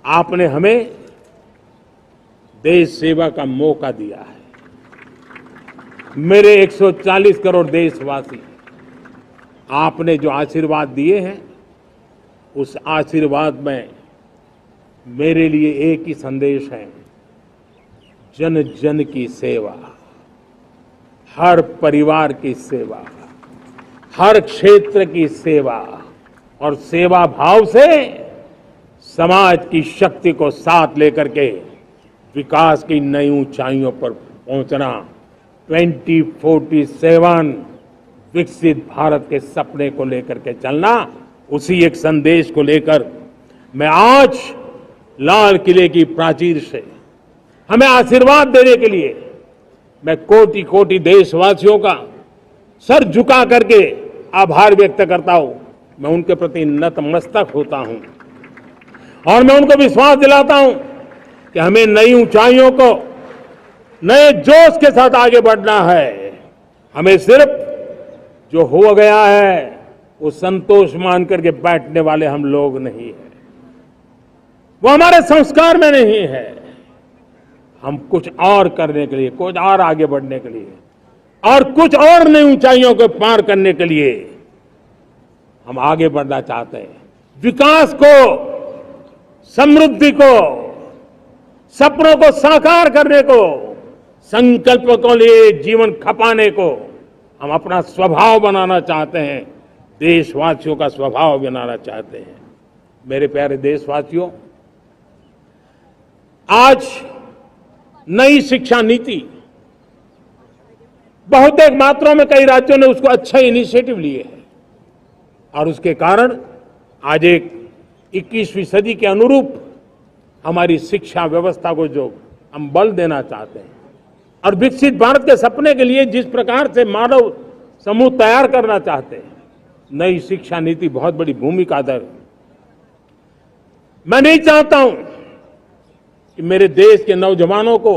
Speaker 1: आपने हमें देश सेवा का मौका दिया है। मेरे 140 करोड़ देशवासी, आपने जो आशीर्वाद दिए हैं, उस आशीर्वाद में मेरे लिए एक ही संदेश है, जन जन की सेवा, हर परिवार की सेवा, हर क्षेत्र की सेवा, और सेवा भाव से समाज की शक्ति को साथ लेकर के विकास की नई ऊंचाइयों पर पहुंचना। 2047 विकसित भारत के सपने को लेकर के चलना, उसी एक संदेश को लेकर मैं आज लाल किले की प्राचीर से हमें आशीर्वाद देने के लिए मैं कोटि कोटि देशवासियों का सर झुका करके आभार व्यक्त करता हूं। मैं उनके प्रति नतमस्तक होता हूं और मैं उनको विश्वास दिलाता हूं कि हमें नई ऊंचाइयों को नए जोश के साथ आगे बढ़ना है। हमें सिर्फ जो हो गया है वो संतोष मान करके बैठने वाले हम लोग नहीं हैं, वो हमारे संस्कार में नहीं है। हम कुछ और करने के लिए, कुछ और आगे बढ़ने के लिए और कुछ और नई ऊंचाइयों को पार करने के लिए हम आगे बढ़ना चाहते हैं। विकास को, समृद्धि को, सपनों को साकार करने को, संकल्प को लिए जीवन खपाने को हम अपना स्वभाव बनाना चाहते हैं, देशवासियों का स्वभाव बनाना चाहते हैं। मेरे प्यारे देशवासियों, आज नई शिक्षा नीति बहुत एक मात्रा में कई राज्यों ने उसको अच्छा इनिशिएटिव लिए है और उसके कारण आज एक 21वीं सदी के अनुरूप हमारी शिक्षा व्यवस्था को जो हम बल देना चाहते हैं और विकसित भारत के सपने के लिए जिस प्रकार से मानव समूह तैयार करना चाहते हैं, नई शिक्षा नीति बहुत बड़ी भूमिका अदा है। मैं नहीं चाहता हूं कि मेरे देश के नौजवानों को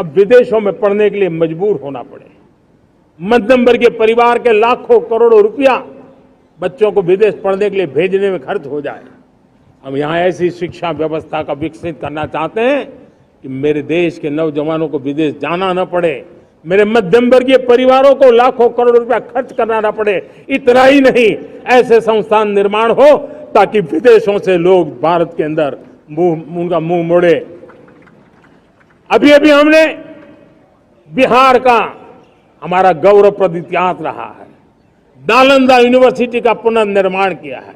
Speaker 1: अब विदेशों में पढ़ने के लिए मजबूर होना पड़े। मध्यम वर्गीय परिवार के लाखों करोड़ों रुपया बच्चों को विदेश पढ़ने के लिए भेजने में खर्च हो जाए। हम यहाँ ऐसी शिक्षा व्यवस्था का विकसित करना चाहते हैं कि मेरे देश के नौजवानों को विदेश जाना न पड़े, मेरे मध्यम वर्गीय परिवारों को लाखों करोड़ रुपया खर्च करना न पड़े। इतना ही नहीं, ऐसे संस्थान निर्माण हो ताकि विदेशों से लोग भारत के अंदर उनका मुंह मोड़े। अभी अभी हमने बिहार का हमारा गौरवप्रद इतिहास रहा है, नालंदा यूनिवर्सिटी का पुनर्निर्माण किया है।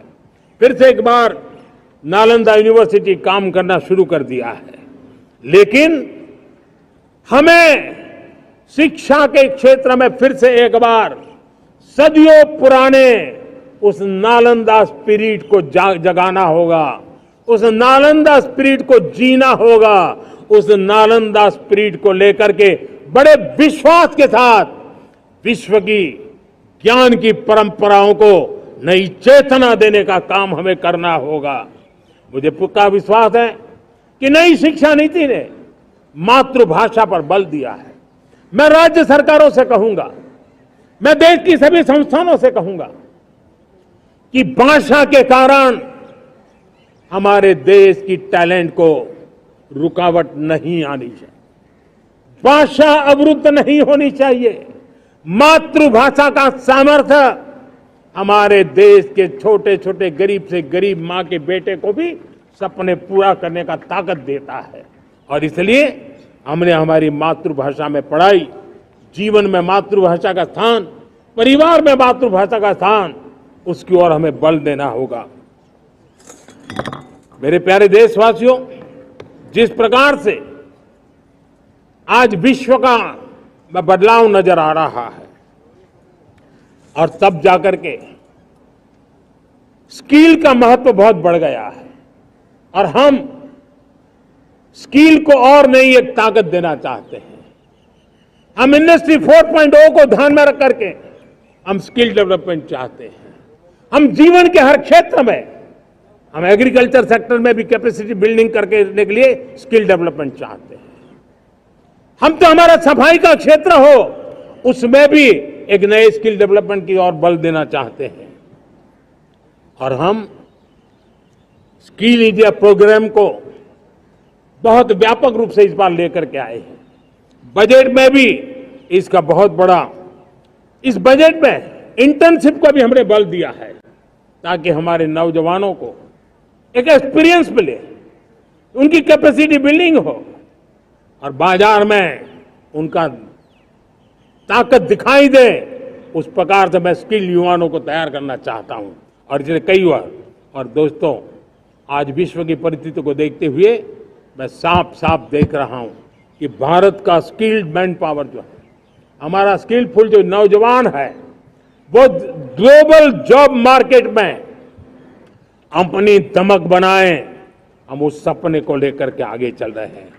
Speaker 1: फिर से एक बार नालंदा यूनिवर्सिटी काम करना शुरू कर दिया है। लेकिन हमें शिक्षा के क्षेत्र में फिर से एक बार सदियों पुराने उस नालंदा स्पिरिट को जगाना होगा, उस नालंदा स्पिरिट को जीना होगा, उस नालंदा स्पिरिट को लेकर के बड़े विश्वास के साथ विश्व की ज्ञान की परंपराओं को नई चेतना देने का काम हमें करना होगा। मुझे पक्का विश्वास है कि नई शिक्षा नीति ने मातृभाषा पर बल दिया है। मैं राज्य सरकारों से कहूंगा, मैं देश की सभी संस्थानों से कहूंगा कि भाषा के कारण हमारे देश की टैलेंट को रुकावट नहीं आनी चाहिए, भाषा अवरुद्ध नहीं होनी चाहिए। मातृभाषा का सामर्थ्य हमारे देश के छोटे छोटे गरीब से गरीब मां के बेटे को भी सपने पूरा करने का ताकत देता है। और इसलिए हमने हमारी मातृभाषा में पढ़ाई, जीवन में मातृभाषा का स्थान, परिवार में मातृभाषा का स्थान, उसकी ओर हमें बल देना होगा। मेरे प्यारे देशवासियों, जिस प्रकार से आज विश्व का बदलाव नजर आ रहा है और तब जाकर के स्किल का महत्व बहुत बढ़ गया है और हम स्किल को और नई एक ताकत देना चाहते हैं। हम इंडस्ट्री 4.0 को ध्यान में रख करके हम स्किल डेवलपमेंट चाहते हैं। हम जीवन के हर क्षेत्र में, हम एग्रीकल्चर सेक्टर में भी कैपेसिटी बिल्डिंग करने के लिए स्किल डेवलपमेंट चाहते हैं। हम तो हमारा सफाई का क्षेत्र हो, उसमें भी एक नए स्किल डेवलपमेंट की ओर बल देना चाहते हैं। और हम स्किल इंडिया प्रोग्राम को बहुत व्यापक रूप से इस बार लेकर के आए हैं। बजट में भी इसका बहुत बड़ा, इस बजट में इंटर्नशिप को भी हमने बल दिया है ताकि हमारे नौजवानों को एक एक्सपीरियंस मिले, उनकी कैपेसिटी बिल्डिंग हो और बाजार में उनका ताकत दिखाई दे। उस प्रकार से मैं स्किल युवाओं को तैयार करना चाहता हूं। और इसलिए कई बार, और दोस्तों, आज विश्व की परिस्थिति को देखते हुए मैं साफ साफ देख रहा हूं कि भारत का स्किल्ड मैन पावर जो है, हमारा स्किलफुल जो नौजवान है, वो ग्लोबल जॉब मार्केट में अपनी दमक बनाए। हम उस सपने को लेकर के आगे चल रहे हैं।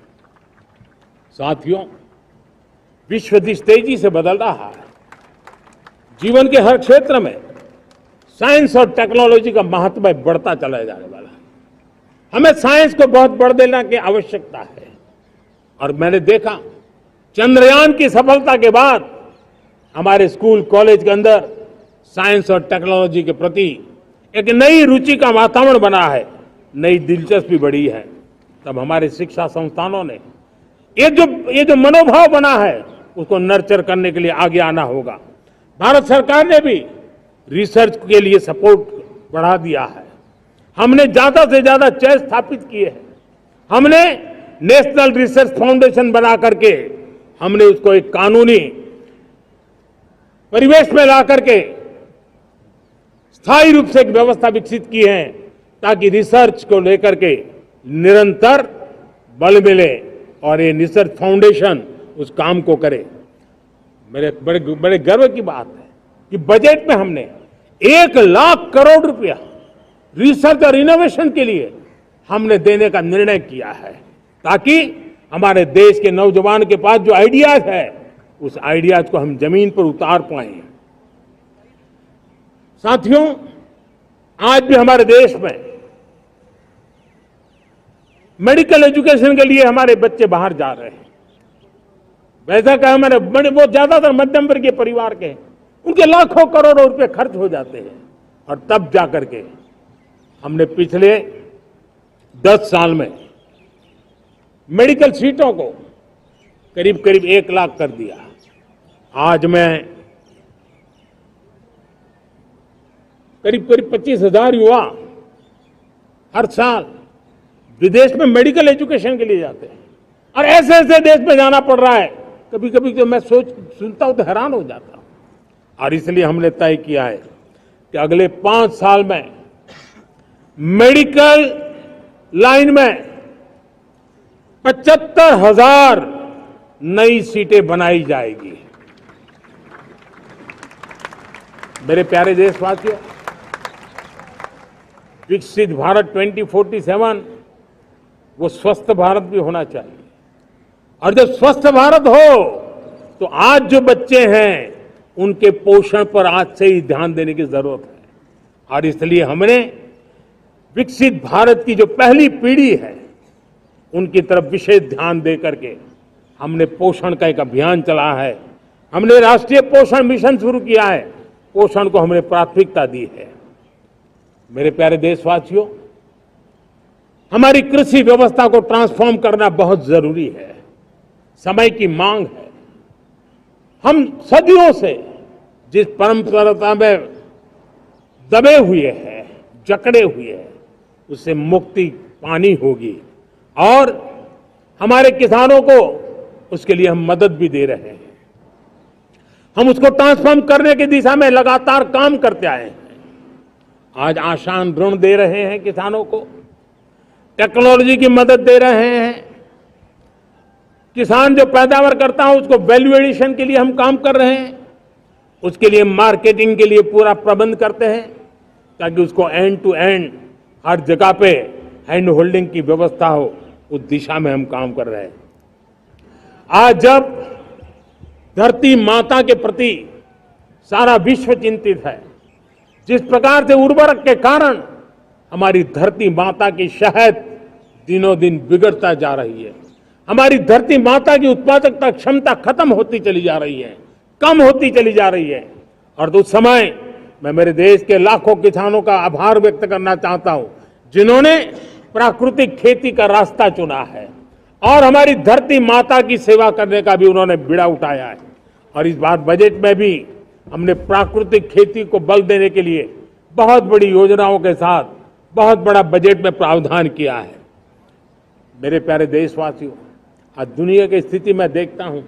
Speaker 1: साथियों, विश्व जिस तेजी से बदल रहा है, जीवन के हर क्षेत्र में साइंस और टेक्नोलॉजी का महत्व बढ़ता चला जाने वाला है। हमें साइंस को बहुत बढ़ देने की आवश्यकता है। और मैंने देखा, चंद्रयान की सफलता के बाद हमारे स्कूल कॉलेज के अंदर साइंस और टेक्नोलॉजी के प्रति एक नई रुचि का वातावरण बना है, नई दिलचस्पी बढ़ी है। तब हमारे शिक्षा संस्थानों ने ये जो मनोभाव बना है, उसको नर्चर करने के लिए आगे आना होगा। भारत सरकार ने भी रिसर्च के लिए सपोर्ट बढ़ा दिया है। हमने ज्यादा से ज्यादा चेयर स्थापित किए हैं। हमने नेशनल रिसर्च फाउंडेशन बना करके हमने उसको एक कानूनी परिवेश में ला करके स्थायी रूप से एक व्यवस्था विकसित की है ताकि रिसर्च को लेकर के निरंतर बल मिले और ये रिसर्च फाउंडेशन उस काम को करे। मेरे बड़े गर्व की बात है कि बजट में हमने 1 लाख करोड़ रुपया रिसर्च और इनोवेशन के लिए हमने देने का निर्णय किया है ताकि हमारे देश के नौजवान के पास जो आइडियाज है, उस आइडियाज को हम जमीन पर उतार पाए। साथियों, आज भी हमारे देश में मेडिकल एजुकेशन के लिए हमारे बच्चे बाहर जा रहे हैं। वैसा कहा मैंने, बड़े वो ज्यादातर मध्यम वर्गीय परिवार के, उनके लाखों करोड़ों रुपए खर्च हो जाते हैं। और तब जाकर के हमने पिछले 10 साल में मेडिकल सीटों को करीब करीब 1 लाख कर दिया। आज मैं करीब करीब 25,000 युवा हर साल विदेश में मेडिकल एजुकेशन के लिए जाते हैं। और ऐसे ऐसे देश में जाना पड़ रहा है, कभी कभी तो मैं सुनता हूं तो हैरान हो जाता हूं। और इसलिए हमने तय किया है कि अगले 5 साल में मेडिकल लाइन में 75,000 नई सीटें बनाई जाएगी। मेरे प्यारे देशवासियों, विकसित भारत 2047 वो स्वस्थ भारत भी होना चाहिए। और जब स्वस्थ भारत हो तो आज जो बच्चे हैं उनके पोषण पर आज से ही ध्यान देने की जरूरत है। और इसलिए हमने विकसित भारत की जो पहली पीढ़ी है उनकी तरफ विशेष ध्यान दे करके हमने पोषण का एक अभियान चला है। हमने राष्ट्रीय पोषण मिशन शुरू किया है। पोषण को हमने प्राथमिकता दी है। मेरे प्यारे देशवासियों, हमारी कृषि व्यवस्था को ट्रांसफॉर्म करना बहुत जरूरी है, समय की मांग है। हम सदियों से जिस परंपरा में दबे हुए हैं, जकड़े हुए हैं, उससे मुक्ति पानी होगी। और हमारे किसानों को उसके लिए हम मदद भी दे रहे हैं। हम उसको ट्रांसफॉर्म करने की दिशा में लगातार काम करते आए हैं। आज आसान ऋण दे रहे हैं किसानों को, टेक्नोलॉजी की मदद दे रहे हैं। किसान जो पैदावार करता है उसको वैल्यू एडिशन के लिए हम काम कर रहे हैं। उसके लिए मार्केटिंग के लिए पूरा प्रबंध करते हैं ताकि उसको एंड टू एंड हर जगह पे हैंड होल्डिंग की व्यवस्था हो। उस दिशा में हम काम कर रहे हैं। आज जब धरती माता के प्रति सारा विश्व चिंतित है, जिस प्रकार से उर्वरक के कारण हमारी धरती माता की शहद दिनों दिन बिगड़ता जा रही है, हमारी धरती माता की उत्पादकता क्षमता खत्म होती चली जा रही है, कम होती चली जा रही है। और उस समय मैं मेरे देश के लाखों किसानों का आभार व्यक्त करना चाहता हूं जिन्होंने प्राकृतिक खेती का रास्ता चुना है और हमारी धरती माता की सेवा करने का भी उन्होंने बीड़ा उठाया है। और इस बार बजट में भी हमने प्राकृतिक खेती को बल देने के लिए बहुत बड़ी योजनाओं के साथ बहुत बड़ा बजट में प्रावधान किया है। मेरे प्यारे देशवासियों, आज दुनिया की स्थिति में देखता हूं,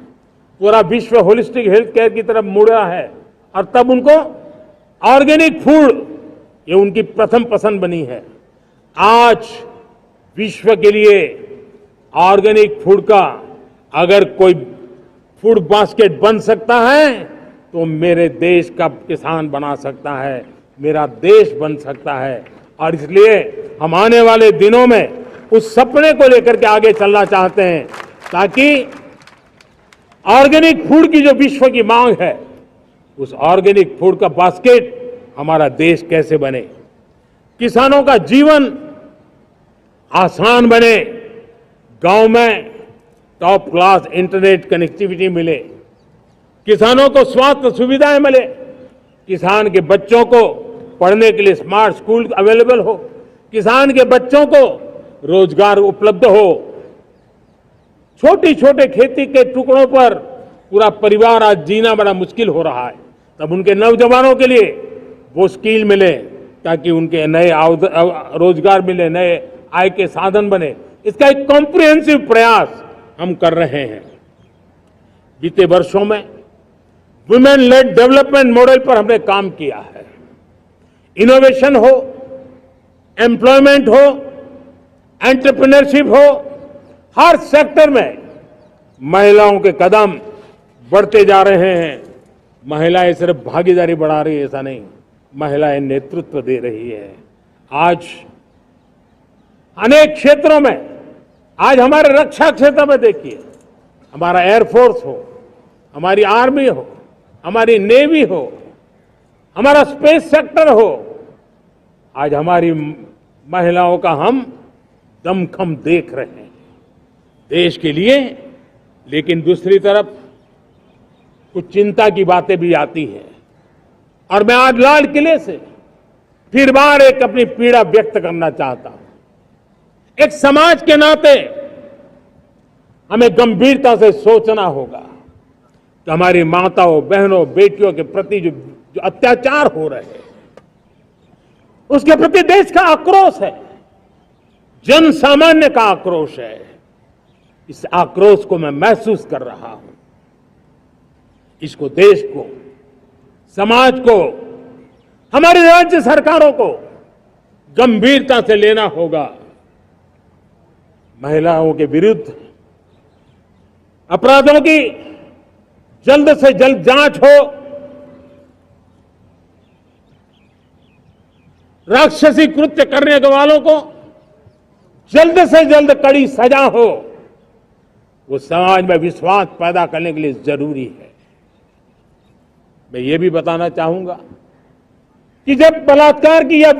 Speaker 1: पूरा विश्व होलिस्टिक हेल्थ केयर की तरफ मुड़ रहा है। और तब उनको ऑर्गेनिक फूड ये उनकी प्रथम पसंद बनी है। आज विश्व के लिए ऑर्गेनिक फूड का अगर कोई फूड बास्केट बन सकता है तो मेरे देश का किसान बना सकता है, मेरा देश बन सकता है। और इसलिए हम आने वाले दिनों में उस सपने को लेकर के आगे चलना चाहते हैं ताकि ऑर्गेनिक फूड की जो विश्व की मांग है, उस ऑर्गेनिक फूड का बास्केट हमारा देश कैसे बने, किसानों का जीवन आसान बने, गांव में टॉप क्लास इंटरनेट कनेक्टिविटी मिले, किसानों को स्वास्थ्य सुविधाएं मिले, किसान के बच्चों को पढ़ने के लिए स्मार्ट स्कूल अवेलेबल हो, किसान के बच्चों को रोजगार उपलब्ध हो। छोटी छोटे खेती के टुकड़ों पर पूरा परिवार आज जीना बड़ा मुश्किल हो रहा है, तब उनके नौजवानों के लिए वो स्किल मिले ताकि उनके नए रोजगार मिले, नए आय के साधन बने। इसका एक कॉम्प्रिहेंसिव प्रयास हम कर रहे हैं। बीते वर्षों में वुमेन लेड डेवलपमेंट मॉडल पर हमने काम किया है। इनोवेशन हो, एम्प्लॉयमेंट हो, एंटरप्रेन्योरशिप हो, हर सेक्टर में महिलाओं के कदम बढ़ते जा रहे हैं। महिलाएं सिर्फ भागीदारी बढ़ा रही है ऐसा नहीं, महिलाएं नेतृत्व दे रही है। आज अनेक क्षेत्रों में, आज हमारे रक्षा क्षेत्र में देखिए, हमारा एयरफोर्स हो, हमारी आर्मी हो, हमारी नेवी हो, हमारा स्पेस सेक्टर हो, आज हमारी महिलाओं का हम दमखम देख रहे हैं देश के लिए। लेकिन दूसरी तरफ कुछ चिंता की बातें भी आती हैं। और मैं आज लाल किले से फिर बार एक अपनी पीड़ा व्यक्त करना चाहता हूं। एक समाज के नाते हमें गंभीरता से सोचना होगा कि हमारी माताओं, बहनों, बेटियों के प्रति जो अत्याचार हो रहे हैं, उसके प्रति देश का आक्रोश है, जन सामान्य का आक्रोश है। इस आक्रोश को मैं महसूस कर रहा हूं। इसको देश को, समाज को, हमारी राज्य सरकारों को गंभीरता से लेना होगा। महिलाओं के विरुद्ध अपराधों की जल्द से जल्द जांच हो, राक्षसी कृत्य करने वालों को जल्द से जल्द कड़ी सजा हो, वो समाज में विश्वास पैदा करने के लिए जरूरी है। मैं ये भी बताना चाहूंगा कि जब बलात्कार की या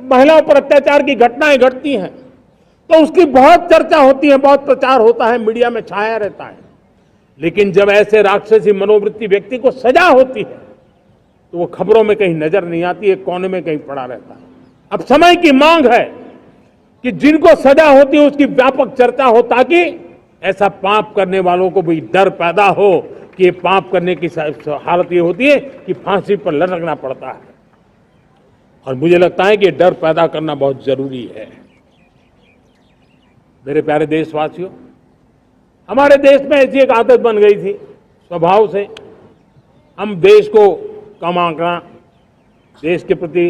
Speaker 1: महिलाओं पर अत्याचार की घटनाएं घटती हैं तो उसकी बहुत चर्चा होती है, बहुत प्रचार होता है, मीडिया में छाया रहता है। लेकिन जब ऐसे राक्षसी मनोवृत्ति व्यक्ति को सजा होती है तो वो खबरों में कहीं नजर नहीं आती, एक कोने में कहीं पड़ा रहता है। अब समय की मांग है कि जिनको सजा होती है उसकी व्यापक चर्चा हो, ताकि ऐसा पाप करने वालों को भी डर पैदा हो कि ये पाप करने की हालत ये होती है कि फांसी पर लटकना पड़ता है। और मुझे लगता है कि ये डर पैदा करना बहुत जरूरी है। मेरे प्यारे देशवासियों, हमारे देश में ऐसी एक आदत बन गई थी स्वभाव से, हम देश को कम आंकना, देश के प्रति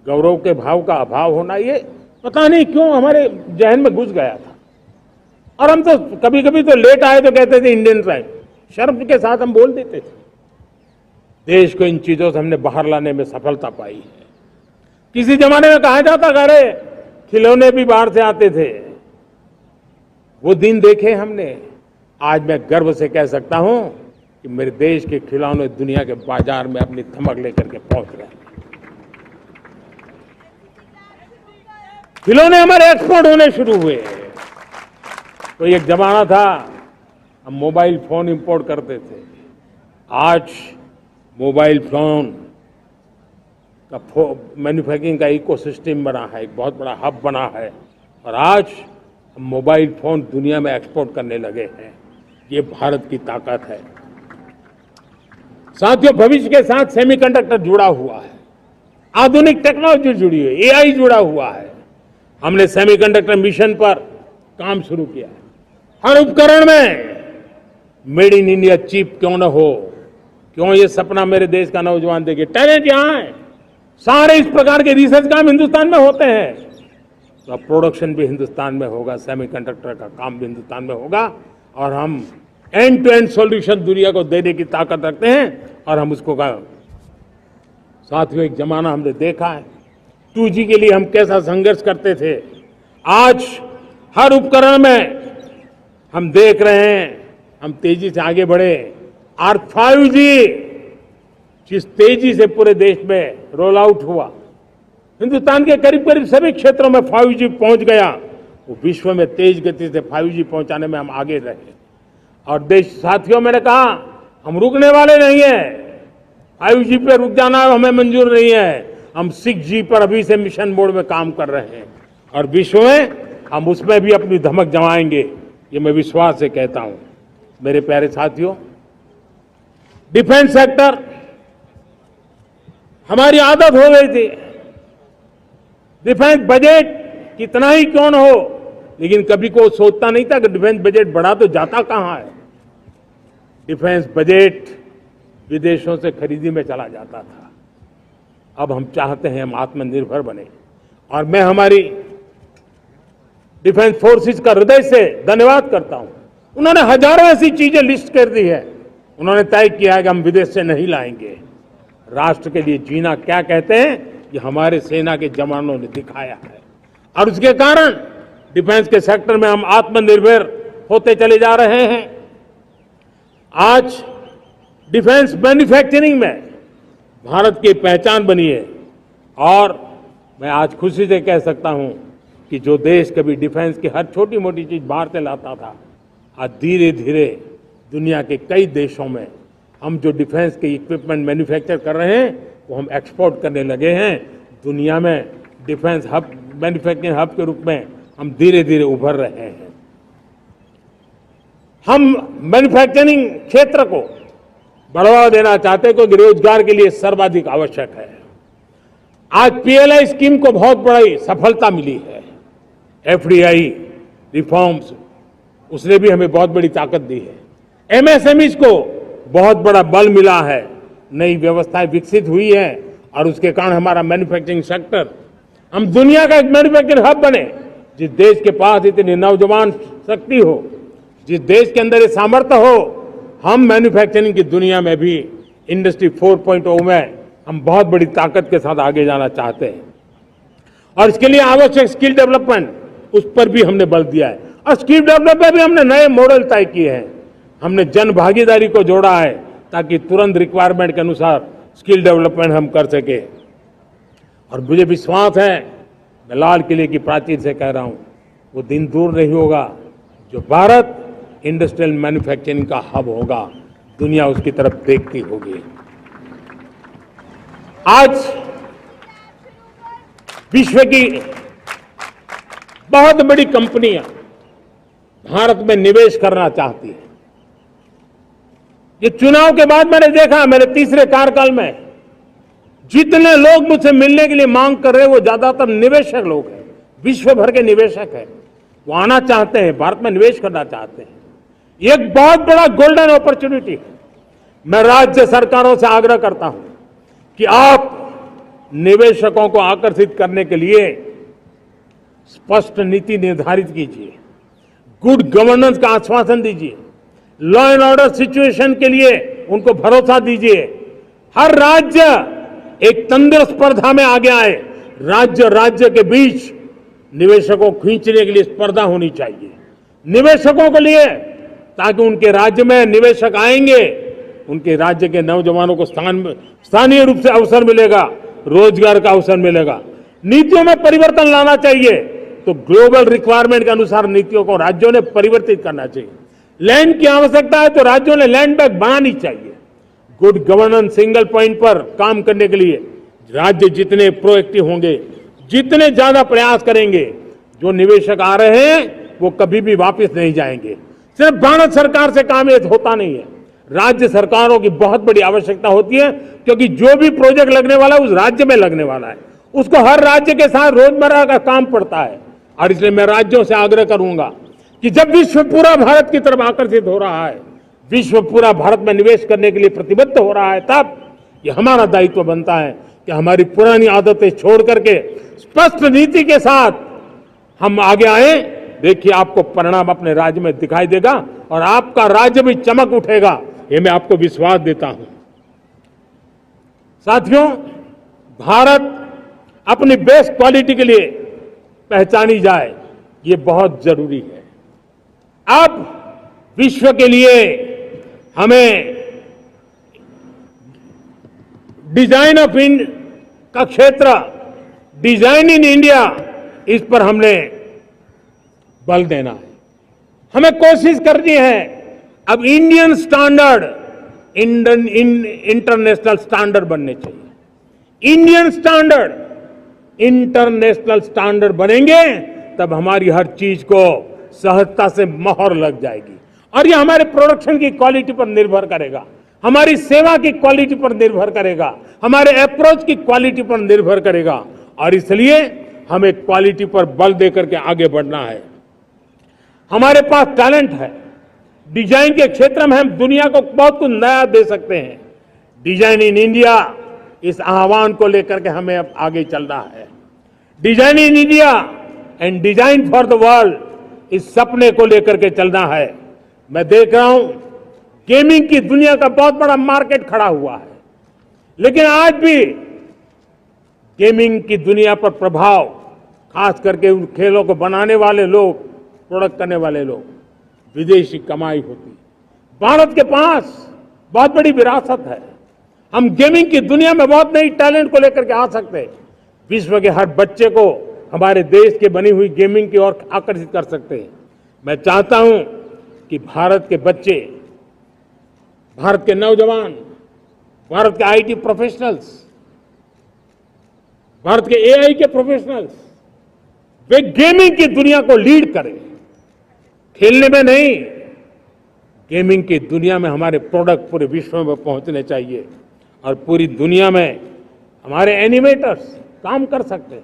Speaker 1: गौरव के भाव का अभाव होना, ये पता नहीं क्यों हमारे जहन में घुस गया था। और हम तो कभी कभी तो लेट आए तो कहते थे इंडियन टाइम, शर्म के साथ हम बोल देते थे। देश को इन चीजों से हमने बाहर लाने में सफलता पाई है। किसी जमाने में कहा जाता था अरे खिलौने भी बाहर से आते थे, वो दिन देखे हमने। आज मैं गर्व से कह सकता हूं कि मेरे देश के खिलौने दुनिया के बाजार में अपनी धमक लेकर के पहुंच रहे हैं। खिलौने हमारे एक्सपोर्ट होने शुरू हुए। तो एक जमाना था हम मोबाइल फोन इंपोर्ट करते थे, आज मोबाइल फोन का मैन्युफैक्चरिंग का इकोसिस्टम बना है, एक बहुत बड़ा हब बना है, और आज हम मोबाइल फोन दुनिया में एक्सपोर्ट करने लगे हैं। ये भारत की ताकत है। साथियों, भविष्य के साथ सेमीकंडक्टर जुड़ा हुआ है, आधुनिक टेक्नोलॉजी जुड़ी हुई है, एआई जुड़ा हुआ है। हमने सेमीकंडक्टर मिशन पर काम शुरू किया है। हर उपकरण में मेड इन इंडिया चिप क्यों न हो, क्यों ये सपना मेरे देश का नौजवान देखे। टैलेंट यहां है, सारे इस प्रकार के रिसर्च काम हिंदुस्तान में होते हैं, तो अब प्रोडक्शन भी हिंदुस्तान में होगा, सेमीकंडक्टर का काम भी हिंदुस्तान में होगा, और हम एंड टू एंड सॉल्यूशन दुनिया को देने की ताकत रखते हैं, और हम उसको साथियों, एक जमाना हमने देखा है 2G के लिए हम कैसा संघर्ष करते थे। आज हर उपकरण में हम देख रहे हैं, हम तेजी से आगे बढ़े। और 5G जिस तेजी से पूरे देश में रोल आउट हुआ, हिंदुस्तान के करीब करीब सभी क्षेत्रों में 5G पहुंच गया। वो विश्व में तेज गति से 5G पहुंचाने में हम आगे रहे। और देश साथियों, मैंने कहा हम रुकने वाले नहीं हैं। 5G पे रुक जाना हमें मंजूर नहीं है। हम 6G पर अभी से मिशन मोड में काम कर रहे हैं, और विश्व में हम उसमें भी अपनी धमक जमाएंगे, ये मैं विश्वास से कहता हूं। मेरे प्यारे साथियों, डिफेंस सेक्टर हमारी आदत हो गई थी। डिफेंस बजट कितना ही क्यों न हो, लेकिन कभी कोई सोचता नहीं था कि डिफेंस बजट बढ़ा तो जाता कहां है। डिफेंस बजट विदेशों से खरीदी में चला जाता था। अब हम चाहते हैं हम आत्मनिर्भर बने, और मैं हमारी डिफेंस फोर्सेस का हृदय से धन्यवाद करता हूं। उन्होंने हजारों ऐसी चीजें लिस्ट कर दी है। उन्होंने तय किया है कि हम विदेश से नहीं लाएंगे। राष्ट्र के लिए जीना क्या कहते हैं, ये हमारे सेना के जवानों ने दिखाया है, और उसके कारण डिफेंस के सेक्टर में हम आत्मनिर्भर होते चले जा रहे हैं। आज डिफेंस मैन्युफैक्चरिंग में भारत की पहचान बनी है, और मैं आज खुशी से कह सकता हूं कि जो देश कभी डिफेंस की हर छोटी मोटी चीज बाहर से लाता था, आज धीरे दुनिया के कई देशों में हम जो डिफेंस के इक्विपमेंट मैन्युफैक्चर कर रहे हैं वो हम एक्सपोर्ट करने लगे हैं। दुनिया में डिफेंस हब, मैन्युफैक्चरिंग हब के रूप में हम धीरे धीरे उभर रहे हैं। हम मैन्युफैक्चरिंग क्षेत्र को बढ़ावा देना चाहते हैं क्योंकि रोजगार के लिए सर्वाधिक आवश्यक है। आज पीएलआई स्कीम को बहुत बड़ी सफलता मिली है। एफडीआई रिफॉर्म्स, उसने भी हमें बहुत बड़ी ताकत दी है। एमएसएमईज को बहुत बड़ा बल मिला है, नई व्यवस्थाएं विकसित हुई है और उसके कारण हमारा मैन्युफैक्चरिंग सेक्टर, हम दुनिया का एक मैन्युफैक्चरिंग हब बने। जिस देश के पास इतनी नौजवान शक्ति हो, जिस देश के अंदर ये सामर्थ्य हो, हम मैन्युफैक्चरिंग की दुनिया में भी इंडस्ट्री 4.0 में हम बहुत बड़ी ताकत के साथ आगे जाना चाहते हैं और इसके लिए आवश्यक स्किल डेवलपमेंट, उस पर भी हमने बल दिया है। और स्किल डेवलपमेंट में भी हमने नए मॉडल तय किए हैं। हमने जन भागीदारी को जोड़ा है ताकि तुरंत रिक्वायरमेंट के अनुसार स्किल डेवलपमेंट हम कर सके। और मुझे विश्वास है, मैं लाल किले की प्राचीर से कह रहा हूं, वो दिन दूर नहीं होगा जो भारत इंडस्ट्रियल मैन्युफैक्चरिंग का हब होगा, दुनिया उसकी तरफ देखती होगी। आज विश्व की बहुत बड़ी कंपनियां भारत में निवेश करना चाहती हैं। ये चुनाव के बाद मैंने देखा, मेरे तीसरे कार्यकाल में जितने लोग मुझसे मिलने के लिए मांग कर रहे हैं वो ज्यादातर निवेशक लोग हैं, विश्व भर के निवेशक हैं। वो आना चाहते हैं, भारत में निवेश करना चाहते हैं। ये एक बहुत बड़ा गोल्डन अपॉर्चुनिटी है। मैं राज्य सरकारों से आग्रह करता हूं कि आप निवेशकों को आकर्षित करने के लिए स्पष्ट नीति निर्धारित कीजिए, गुड गवर्नेंस का आश्वासन दीजिए, लॉ एंड ऑर्डर सिचुएशन के लिए उनको भरोसा दीजिए। हर राज्य एक तंदुरुस्त स्पर्धा में आगे आए। राज्य के बीच निवेशकों को खींचने के लिए स्पर्धा होनी चाहिए, निवेशकों के लिए, ताकि उनके राज्य में निवेशक आएंगे, उनके राज्य के नौजवानों को स्थानीय रूप से अवसर मिलेगा, रोजगार का अवसर मिलेगा। नीतियों में परिवर्तन लाना चाहिए तो ग्लोबल रिक्वायरमेंट के अनुसार नीतियों को राज्यों ने परिवर्तित करना चाहिए। लैंड की आवश्यकता है तो राज्यों ने लैंड बैंक बनानी चाहिए। गुड गवर्नेंस सिंगल पॉइंट पर काम करने के लिए राज्य जितने प्रोएक्टिव होंगे, जितने ज्यादा प्रयास करेंगे, जो निवेशक आ रहे हैं वो कभी भी वापस नहीं जाएंगे। सिर्फ भारत सरकार से काम ये होता नहीं है, राज्य सरकारों की बहुत बड़ी आवश्यकता होती है, क्योंकि जो भी प्रोजेक्ट लगने वाला है उस राज्य में लगने वाला है, उसको हर राज्य के साथ रोजमर्रा का काम पड़ता है। और इसलिए मैं राज्यों से आग्रह करूंगा कि जब विश्व पूरा भारत की तरफ आकर्षित हो रहा है, विश्व पूरा भारत में निवेश करने के लिए प्रतिबद्ध हो रहा है, तब ये हमारा दायित्व बनता है कि हमारी पुरानी आदतें छोड़ करके स्पष्ट नीति के साथ हम आगे आए। देखिए, आपको परिणाम अपने राज्य में दिखाई देगा और आपका राज्य भी चमक उठेगा, ये मैं आपको विश्वास देता हूं। साथियों, भारत अपनी बेस्ट क्वालिटी के लिए पहचानी जाए, ये बहुत जरूरी है। अब विश्व के लिए हमें डिजाइन ऑफ का क्षेत्र, डिजाइन इन इंडिया, इस पर हमने बल देना है। हमें कोशिश करनी है अब इंडियन स्टैंडर्ड इंटरनेशनल स्टैंडर्ड बनने चाहिए। इंडियन स्टैंडर्ड इंटरनेशनल स्टैंडर्ड बनेंगे तब हमारी हर चीज को सहजता से मोहर लग जाएगी और ये हमारे प्रोडक्शन की क्वालिटी पर निर्भर करेगा, हमारी सेवा की क्वालिटी पर निर्भर करेगा, हमारे अप्रोच की क्वालिटी पर निर्भर करेगा। और इसलिए हमें क्वालिटी पर बल देकर के आगे बढ़ना है। हमारे पास टैलेंट है, डिजाइन के क्षेत्र में हम दुनिया को बहुत कुछ नया दे सकते हैं। डिजाइन इन इंडिया, इस आह्वान को लेकर के हमें अब आगे चलना है। Design in India and design for the world, इस सपने को लेकर के चलना है। मैं देख रहा हूं गेमिंग की दुनिया का बहुत बड़ा मार्केट खड़ा हुआ है, लेकिन आज भी गेमिंग की दुनिया पर प्रभाव, खास करके उन खेलों को बनाने वाले लोग, प्रोडक्ट करने वाले लोग, विदेशी कमाई होती। भारत के पास बहुत बड़ी विरासत है, हम गेमिंग की दुनिया में बहुत नई टैलेंट को लेकर के आ सकते हैं। विश्व के हर बच्चे को हमारे देश के बनी हुई गेमिंग की ओर आकर्षित कर सकते हैं। मैं चाहता हूं कि भारत के बच्चे भारत के नौजवान, भारत के आईटी प्रोफेशनल्स, भारत के एआई के प्रोफेशनल्स, वे गेमिंग की दुनिया को लीड करें। खेलने में नहीं, गेमिंग की दुनिया में हमारे प्रोडक्ट पूरे विश्व में पहुंचने चाहिए और पूरी दुनिया में हमारे एनिमेटर्स काम कर सकते हैं।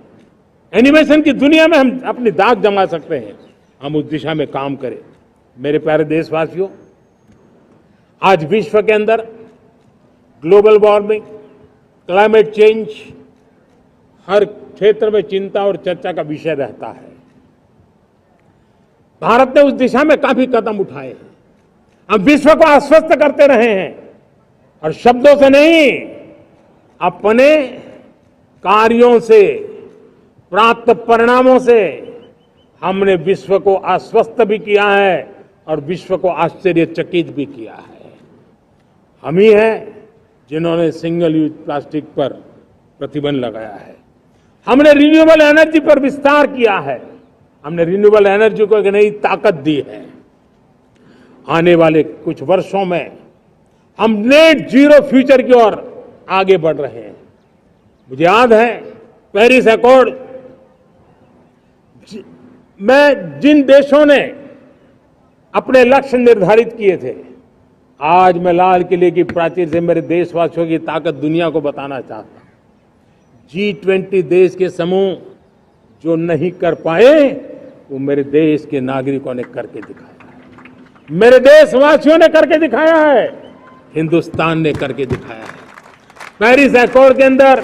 Speaker 1: एनिमेशन की दुनिया में हम अपनी दाग जमा सकते हैं। हम उस दिशा में काम करें। मेरे प्यारे देशवासियों, आज विश्व के अंदर ग्लोबल वार्मिंग, क्लाइमेट चेंज हर क्षेत्र में चिंता और चर्चा का विषय रहता है। भारत ने उस दिशा में काफी कदम उठाए हैं। हम विश्व को आश्वस्त करते रहे हैं और शब्दों से नहीं, अपने कार्यों से, प्राप्त परिणामों से हमने विश्व को आश्वस्त भी किया है और विश्व को आश्चर्यचकित भी किया है। हम ही हैं जिन्होंने सिंगल यूज प्लास्टिक पर प्रतिबंध लगाया है। हमने रिन्यूएबल एनर्जी पर विस्तार किया है। हमने रिन्यूएबल एनर्जी को एक नई ताकत दी है। आने वाले कुछ वर्षों में हम नेट जीरो फ्यूचर की ओर आगे बढ़ रहे हैं। मुझे याद है पेरिस एकॉर्ड में जिन देशों ने अपने लक्ष्य निर्धारित किए थे, आज मैं लाल किले की प्राचीर से मेरे देशवासियों की ताकत दुनिया को बताना चाहता हूं। G20 देश के समूह जो नहीं कर पाए, वो मेरे देश के नागरिकों ने करके दिखाया है। मेरे देशवासियों ने करके दिखाया है। हिंदुस्तान ने करके दिखाया है। पेरिस एकॉर्ड के अंदर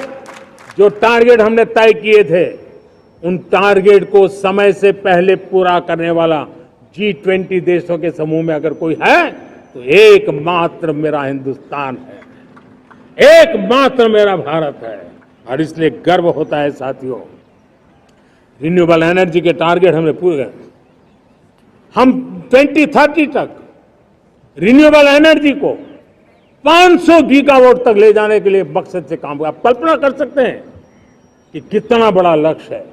Speaker 1: जो टारगेट हमने तय किए थे, उन टारगेट को समय से पहले पूरा करने वाला G20 देशों के समूह में अगर कोई है तो एकमात्र मेरा हिंदुस्तान है, एकमात्र मेरा भारत है। और इसलिए गर्व होता है साथियों। रिन्यूएबल एनर्जी के टारगेट हमने पूरे किए। हम 2030 तक रिन्यूएबल एनर्जी को 500 गीगावाट तक ले जाने के लिए मकसद से काम कर। आप कल्पना कर सकते हैं कि कितना बड़ा लक्ष्य है।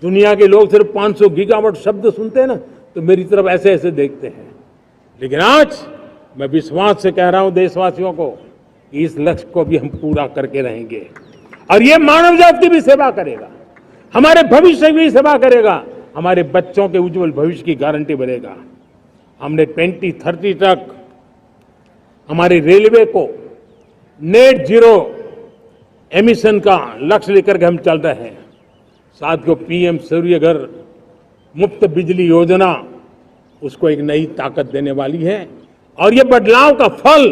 Speaker 1: दुनिया के लोग सिर्फ 500 गीगावाट शब्द सुनते हैं ना, तो मेरी तरफ ऐसे ऐसे देखते हैं। लेकिन आज मैं विश्वास से कह रहा हूं देशवासियों को कि इस लक्ष्य को भी हम पूरा करके रहेंगे। और ये मानव जाति की भी सेवा करेगा, हमारे भविष्य की भी सेवा करेगा, हमारे बच्चों के उज्जवल भविष्य की गारंटी बनेगा। हमने 2030 तक हमारी रेलवे को नेट जीरो एमिशन का लक्ष्य लेकर के हम चल रहे हैं। साथियों, पीएम सूर्य घर मुफ्त बिजली योजना उसको एक नई ताकत देने वाली है और ये बदलाव का फल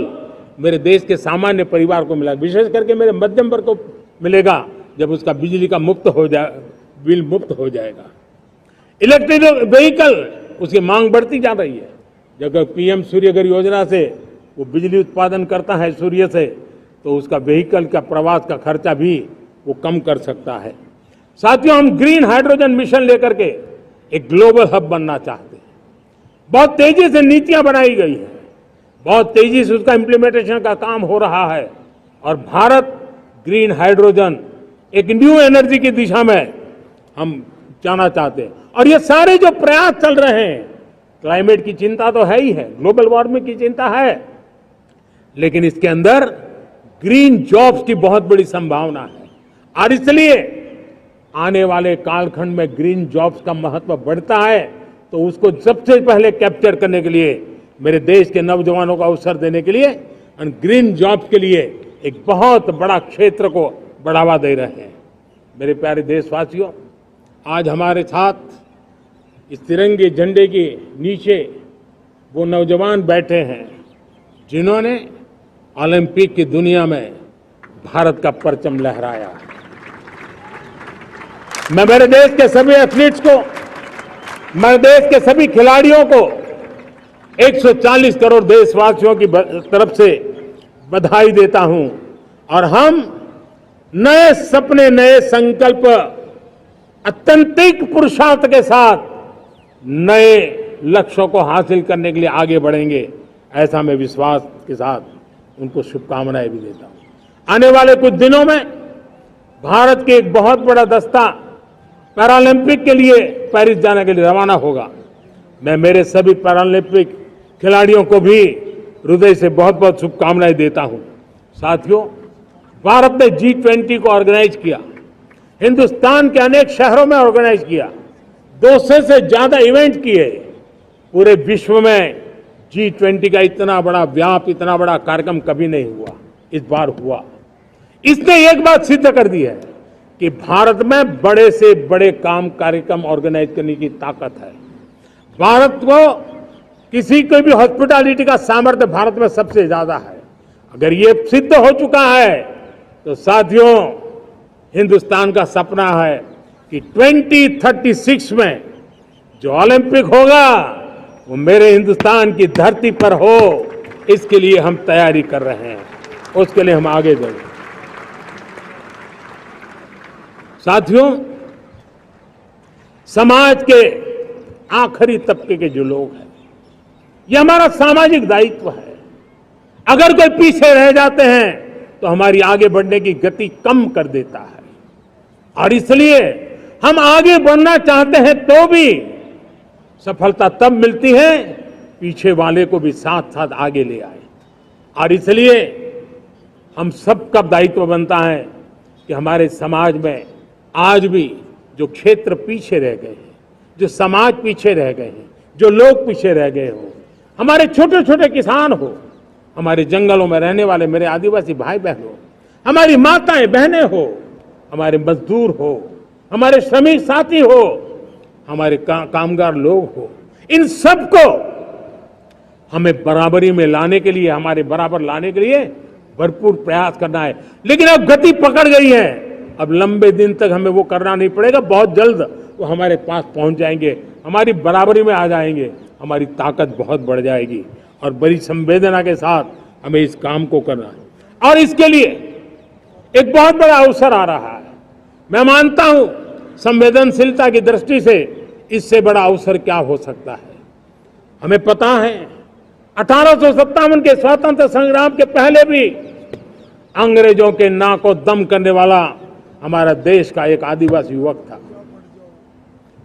Speaker 1: मेरे देश के सामान्य परिवार को मिला, विशेष करके मेरे मध्यम वर्ग को मिलेगा जब उसका बिजली का बिल मुक्त हो जाएगा। इलेक्ट्रिक व्हीकल उसकी मांग बढ़ती जा रही है। जब पीएम सूर्य घर योजना से वो बिजली उत्पादन करता है सूर्य से, तो उसका व्हीकल का प्रवास का खर्चा भी वो कम कर सकता है। साथियों, हम ग्रीन हाइड्रोजन मिशन लेकर के एक ग्लोबल हब बनना चाहते हैं। बहुत तेजी से नीतियां बनाई गई हैं, बहुत तेजी से उसका इम्प्लीमेंटेशन का काम हो रहा है और भारत ग्रीन हाइड्रोजन एक न्यू एनर्जी की दिशा में हम जाना चाहते हैं। और ये सारे जो प्रयास चल रहे हैं, क्लाइमेट की चिंता तो है ही है, ग्लोबल वार्मिंग की चिंता है, लेकिन इसके अंदर ग्रीन जॉब्स की बहुत बड़ी संभावना है। और इसलिए आने वाले कालखंड में ग्रीन जॉब्स का महत्व बढ़ता है, तो उसको सबसे पहले कैप्चर करने के लिए मेरे देश के नौजवानों को अवसर देने के लिए और ग्रीन जॉब्स के लिए एक बहुत बड़ा क्षेत्र को बढ़ावा दे रहे हैं। मेरे प्यारे देशवासियों, आज हमारे साथ इस तिरंगे झंडे के नीचे वो नौजवान बैठे हैं जिन्होंने ओलंपिक की दुनिया में भारत का परचम लहराया। मैं मेरे देश के सभी एथलीट्स को, मेरे देश के सभी खिलाड़ियों को 140 करोड़ देशवासियों की तरफ से बधाई देता हूं और हम नए सपने, नए संकल्प, अत्यंतिक पुरुषार्थ के साथ नए लक्ष्यों को हासिल करने के लिए आगे बढ़ेंगे, ऐसा मैं विश्वास के साथ उनको शुभकामनाएं भी देता हूं। आने वाले कुछ दिनों में भारत के एक बहुत बड़ा दस्ता पैरालंपिक के लिए पेरिस जाने के लिए रवाना होगा। मैं मेरे सभी पैरालंपिक खिलाड़ियों को भी हृदय से बहुत बहुत शुभकामनाएं देता हूं। साथियों, भारत ने G20 को ऑर्गेनाइज किया, हिंदुस्तान के अनेक शहरों में ऑर्गेनाइज किया, 200 से ज्यादा इवेंट किए। पूरे विश्व में G20 का इतना बड़ा व्याप, इतना बड़ा कार्यक्रम कभी नहीं हुआ, इस बार हुआ। इसने एक बात सिद्ध कर दी है कि भारत में बड़े से बड़े कार्यक्रम ऑर्गेनाइज करने की ताकत है। भारत को किसी को भी हॉस्पिटैलिटी का सामर्थ्य भारत में सबसे ज्यादा है। अगर ये सिद्ध हो चुका है तो साथियों, हिंदुस्तान का सपना है कि 2036 में जो ओलंपिक होगा वो मेरे हिंदुस्तान की धरती पर हो। इसके लिए हम तैयारी कर रहे हैं, उसके लिए हम आगे बढ़ेंगे। साथियों, समाज के आखिरी तबके के जो लोग हैं, ये हमारा सामाजिक दायित्व है। अगर कोई पीछे रह जाते हैं तो हमारी आगे बढ़ने की गति कम कर देता है, और इसलिए हम आगे बढ़ना चाहते हैं तो भी सफलता तब मिलती है पीछे वाले को भी साथ साथ आगे ले आए। और इसलिए हम सबका दायित्व बनता है कि हमारे समाज में आज भी जो क्षेत्र पीछे रह गए हैं, जो समाज पीछे रह गए हैं, जो लोग पीछे रह गए हो, हमारे छोटे छोटे किसान हो, हमारे जंगलों में रहने वाले मेरे आदिवासी भाई बहन हो, हमारी माताएं बहनें हो, हमारे मजदूर हो, हमारे श्रमिक साथी हो, हमारे कामगार लोग हो, इन सबको हमें बराबरी में लाने के लिए, हमारे बराबर लाने के लिए भरपूर प्रयास करना है। लेकिन अब गति पकड़ गई है, अब लंबे दिन तक हमें वो करना नहीं पड़ेगा, बहुत जल्द वो हमारे पास पहुंच जाएंगे, हमारी बराबरी में आ जाएंगे, हमारी ताकत बहुत बढ़ जाएगी। और बड़ी संवेदना के साथ हमें इस काम को करना है, और इसके लिए एक बहुत बड़ा अवसर आ रहा है। मैं मानता हूं संवेदनशीलता की दृष्टि से इससे बड़ा अवसर क्या हो सकता है। हमें पता है 1857 के स्वतंत्र संग्राम के पहले भी अंग्रेजों के नाक को दम करने वाला हमारा देश का एक आदिवासी युवक था।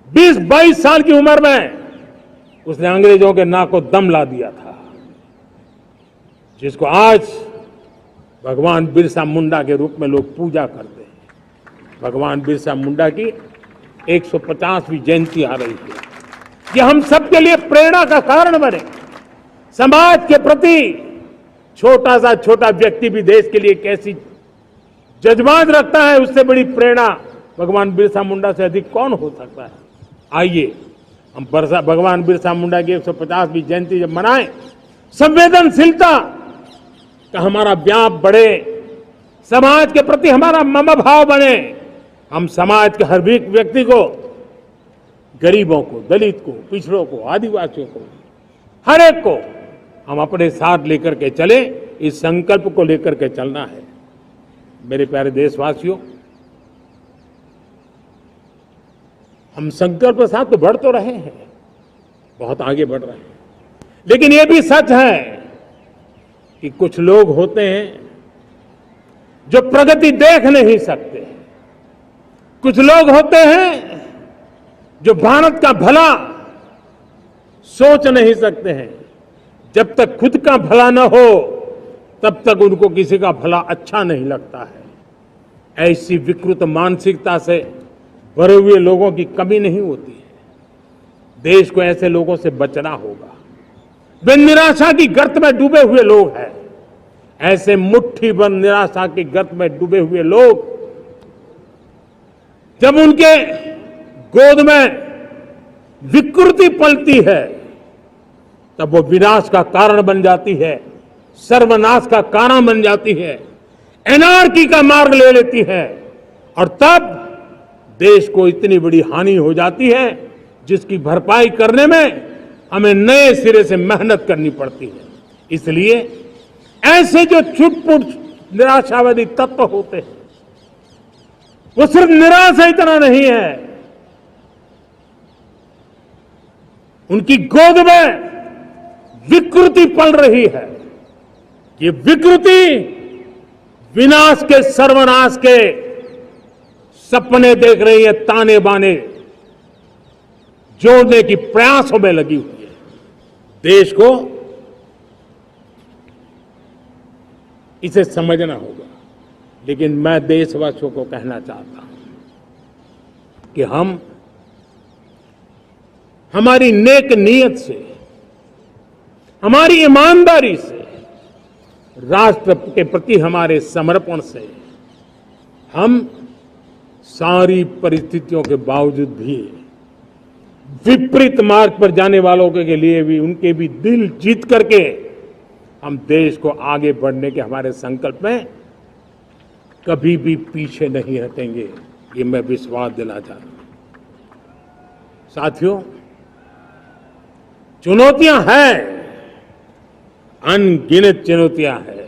Speaker 1: 20-22 साल की उम्र में उसने अंग्रेजों के नाक को दम ला दिया था, जिसको आज भगवान बिरसा मुंडा के रूप में लोग पूजा करते हैं। भगवान बिरसा मुंडा की 150वीं जयंती आ रही है। ये हम सबके लिए प्रेरणा का कारण बने। समाज के प्रति छोटा सा छोटा व्यक्ति भी देश के लिए कैसी जज्बात रखता है, उससे बड़ी प्रेरणा भगवान बिरसा मुंडा से अधिक कौन हो सकता है। आइए हम भगवान बिरसा मुंडा की 150वीं जयंती जब मनाएं, संवेदनशीलता का हमारा व्याप बढ़े, समाज के प्रति हमारा ममभाव बने, हम समाज के हर व्यक्ति को, गरीबों को, दलित को, पिछड़ों को, आदिवासियों को, हर एक को हम अपने साथ लेकर के चले। इस संकल्प को लेकर के चलना है। मेरे प्यारे देशवासियों, हम संकल्प के साथ तो बढ़ तो रहे हैं, बहुत आगे बढ़ रहे हैं, लेकिन यह भी सच है कि कुछ लोग होते हैं जो प्रगति देख नहीं सकते। कुछ लोग होते हैं जो भारत का भला सोच नहीं सकते हैं। जब तक खुद का भला न हो तब तक उनको किसी का भला अच्छा नहीं लगता है। ऐसी विकृत मानसिकता से भरे हुए लोगों की कमी नहीं होती है। देश को ऐसे लोगों से बचना होगा। वे निराशा की गर्त में डूबे हुए लोग हैं। ऐसे मुट्ठी भर निराशा की गर्त में डूबे हुए लोग, जब उनके गोद में विकृति पलती है तब वो विनाश का कारण बन जाती है, सर्वनाश का कारण बन जाती है, एनार्की का मार्ग ले लेती है, और तब देश को इतनी बड़ी हानि हो जाती है जिसकी भरपाई करने में हमें नए सिरे से मेहनत करनी पड़ती है। इसलिए ऐसे जो छुटपुट निराशावादी तत्व होते हैं, वो सिर्फ निराशा इतना नहीं है, उनकी गोद में विकृति पल रही है। ये विकृति विनाश के, सर्वनाश के सपने देख रही है, ताने बाने जोड़ने की प्रयासों में लगी हुई है। देश को इसे समझना होगा। लेकिन मैं देशवासियों को कहना चाहता हूं कि हम हमारी नेक नीयत से, हमारी ईमानदारी से, राष्ट्र के प्रति हमारे समर्पण से हम सारी परिस्थितियों के बावजूद भी विपरीत मार्ग पर जाने वालों के लिए भी उनके भी दिल जीत करके हम देश को आगे बढ़ने के हमारे संकल्प में कभी भी पीछे नहीं हटेंगे, ये मैं विश्वास दिलाना चाहता हूं। साथियों, चुनौतियां हैं, अनगिनत चुनौतियां हैं।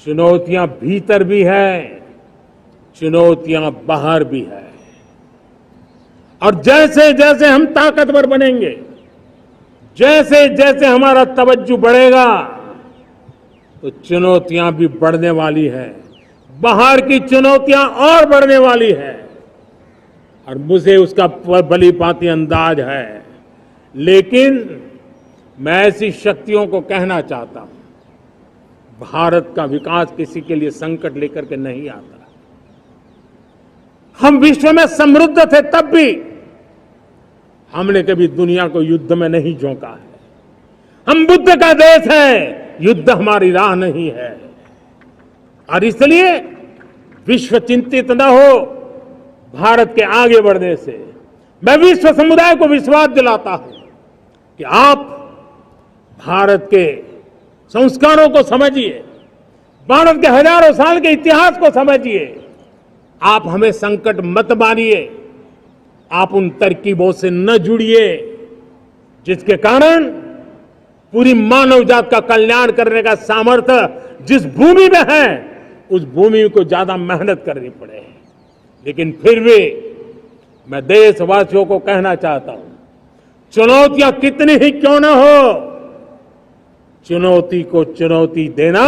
Speaker 1: चुनौतियां भीतर भी है, चुनौतियां बाहर भी है। और जैसे जैसे हम ताकतवर बनेंगे, जैसे जैसे हमारा तवज्जो बढ़ेगा, तो चुनौतियां भी बढ़ने वाली है, बाहर की चुनौतियां और बढ़ने वाली है। और मुझे उसका भली भांति अंदाज है। लेकिन मैं ऐसी शक्तियों को कहना चाहता हूं, भारत का विकास किसी के लिए संकट लेकर के नहीं आता। हम विश्व में समृद्ध थे, तब भी हमने कभी दुनिया को युद्ध में नहीं झोंका है। हम बुद्ध का देश है, युद्ध हमारी राह नहीं है। और इसलिए विश्व चिंतित न हो भारत के आगे बढ़ने से। मैं विश्व समुदाय को विश्वास दिलाता हूं कि आप भारत के संस्कारों को समझिए, भारत के हजारों साल के इतिहास को समझिए। आप हमें संकट मत मानिए, आप उन तरकीबों से न जुड़िए जिसके कारण पूरी मानव जात का कल्याण करने का सामर्थ्य जिस भूमि में है, उस भूमि को ज्यादा मेहनत करनी पड़े। लेकिन फिर भी मैं देशवासियों को कहना चाहता हूं, चुनौतियां कितनी ही क्यों न हो, चुनौती को चुनौती देना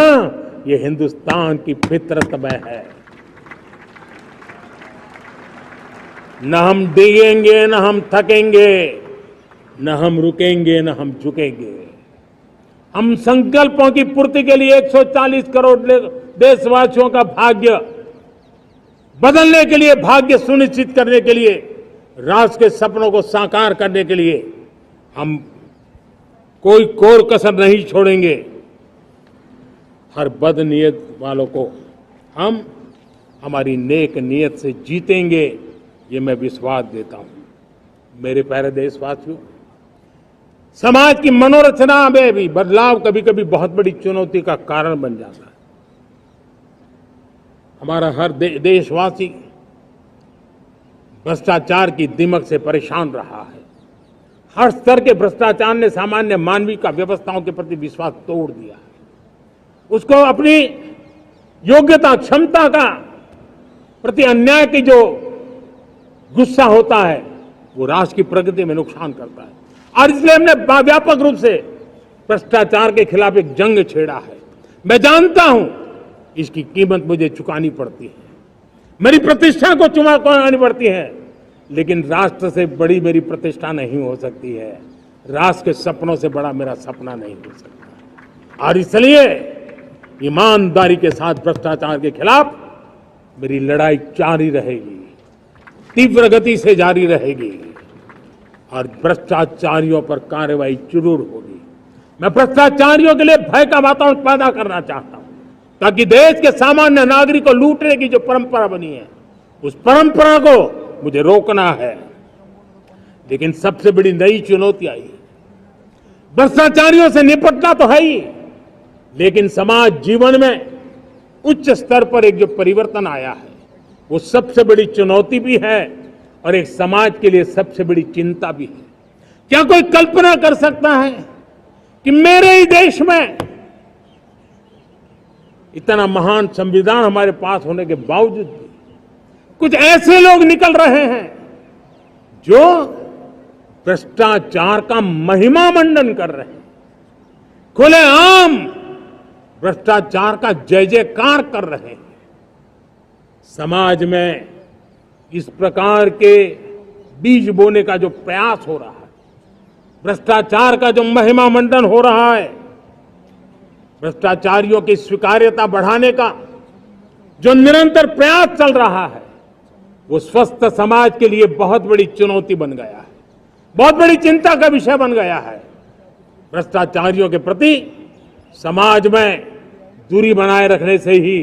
Speaker 1: ये हिंदुस्तान की फितरत में है। न हम डिगेंगे, न हम थकेंगे, न हम रुकेंगे, न हम झुकेंगे। हम संकल्पों की पूर्ति के लिए 140 करोड़ देशवासियों का भाग्य बदलने के लिए, भाग्य सुनिश्चित करने के लिए, राष्ट्र के सपनों को साकार करने के लिए हम कोई कोर कसर नहीं छोड़ेंगे। हर बदनीयत वालों को हम हमारी नेक नीयत से जीतेंगे, ये मैं विश्वास देता हूं। मेरे प्यारे देशवासियों, समाज की मनोरचना में भी बदलाव कभी कभी बहुत बड़ी चुनौती का कारण बन जाता है। हमारा हर देशवासी भ्रष्टाचार की दिमक से परेशान रहा है। हर स्तर के भ्रष्टाचार ने सामान्य मानवीय का व्यवस्थाओं के प्रति विश्वास तोड़ दिया है। उसको अपनी योग्यता, क्षमता का प्रति अन्याय की जो गुस्सा होता है, वो राष्ट्र की प्रगति में नुकसान करता है। और इसलिए हमने व्यापक रूप से भ्रष्टाचार के खिलाफ एक जंग छेड़ा है। मैं जानता हूं इसकी कीमत मुझे चुकानी पड़ती है, मेरी प्रतिष्ठा को चुकानी पड़ती है, लेकिन राष्ट्र से बड़ी मेरी प्रतिष्ठा नहीं हो सकती है, राष्ट्र के सपनों से बड़ा मेरा सपना नहीं हो सकता। और इसलिए ईमानदारी के साथ भ्रष्टाचार के खिलाफ मेरी लड़ाई जारी रहेगी, तीव्र गति से जारी रहेगी और भ्रष्टाचारियों पर कार्रवाई जरूर होगी। मैं भ्रष्टाचारियों के लिए भय का वातावरण पैदा करना चाहता हूं, ताकि देश के सामान्य नागरिक को लूटने की जो परंपरा बनी है, उस परंपरा को मुझे रोकना है। लेकिन सबसे बड़ी नई चुनौती आई, भ्रष्टाचारियों से निपटना तो है ही, लेकिन समाज जीवन में उच्च स्तर पर एक जो परिवर्तन आया है, वो सबसे बड़ी चुनौती भी है और एक समाज के लिए सबसे बड़ी चिंता भी है। क्या कोई कल्पना कर सकता है कि मेरे ही देश में इतना महान संविधान हमारे पास होने के बावजूद भी कुछ ऐसे लोग निकल रहे हैं जो भ्रष्टाचार का महिमा मंडन कर रहे हैं, खुलेआम भ्रष्टाचार का जय जयकार कर रहे हैं। समाज में इस प्रकार के बीज बोने का जो प्रयास हो रहा है, भ्रष्टाचार का जो महिमा मंडन हो रहा है, भ्रष्टाचारियों की स्वीकार्यता बढ़ाने का जो निरंतर प्रयास चल रहा है, वो स्वस्थ समाज के लिए बहुत बड़ी चुनौती बन गया है, बहुत बड़ी चिंता का विषय बन गया है। भ्रष्टाचारियों के प्रति समाज में दूरी बनाए रखने से ही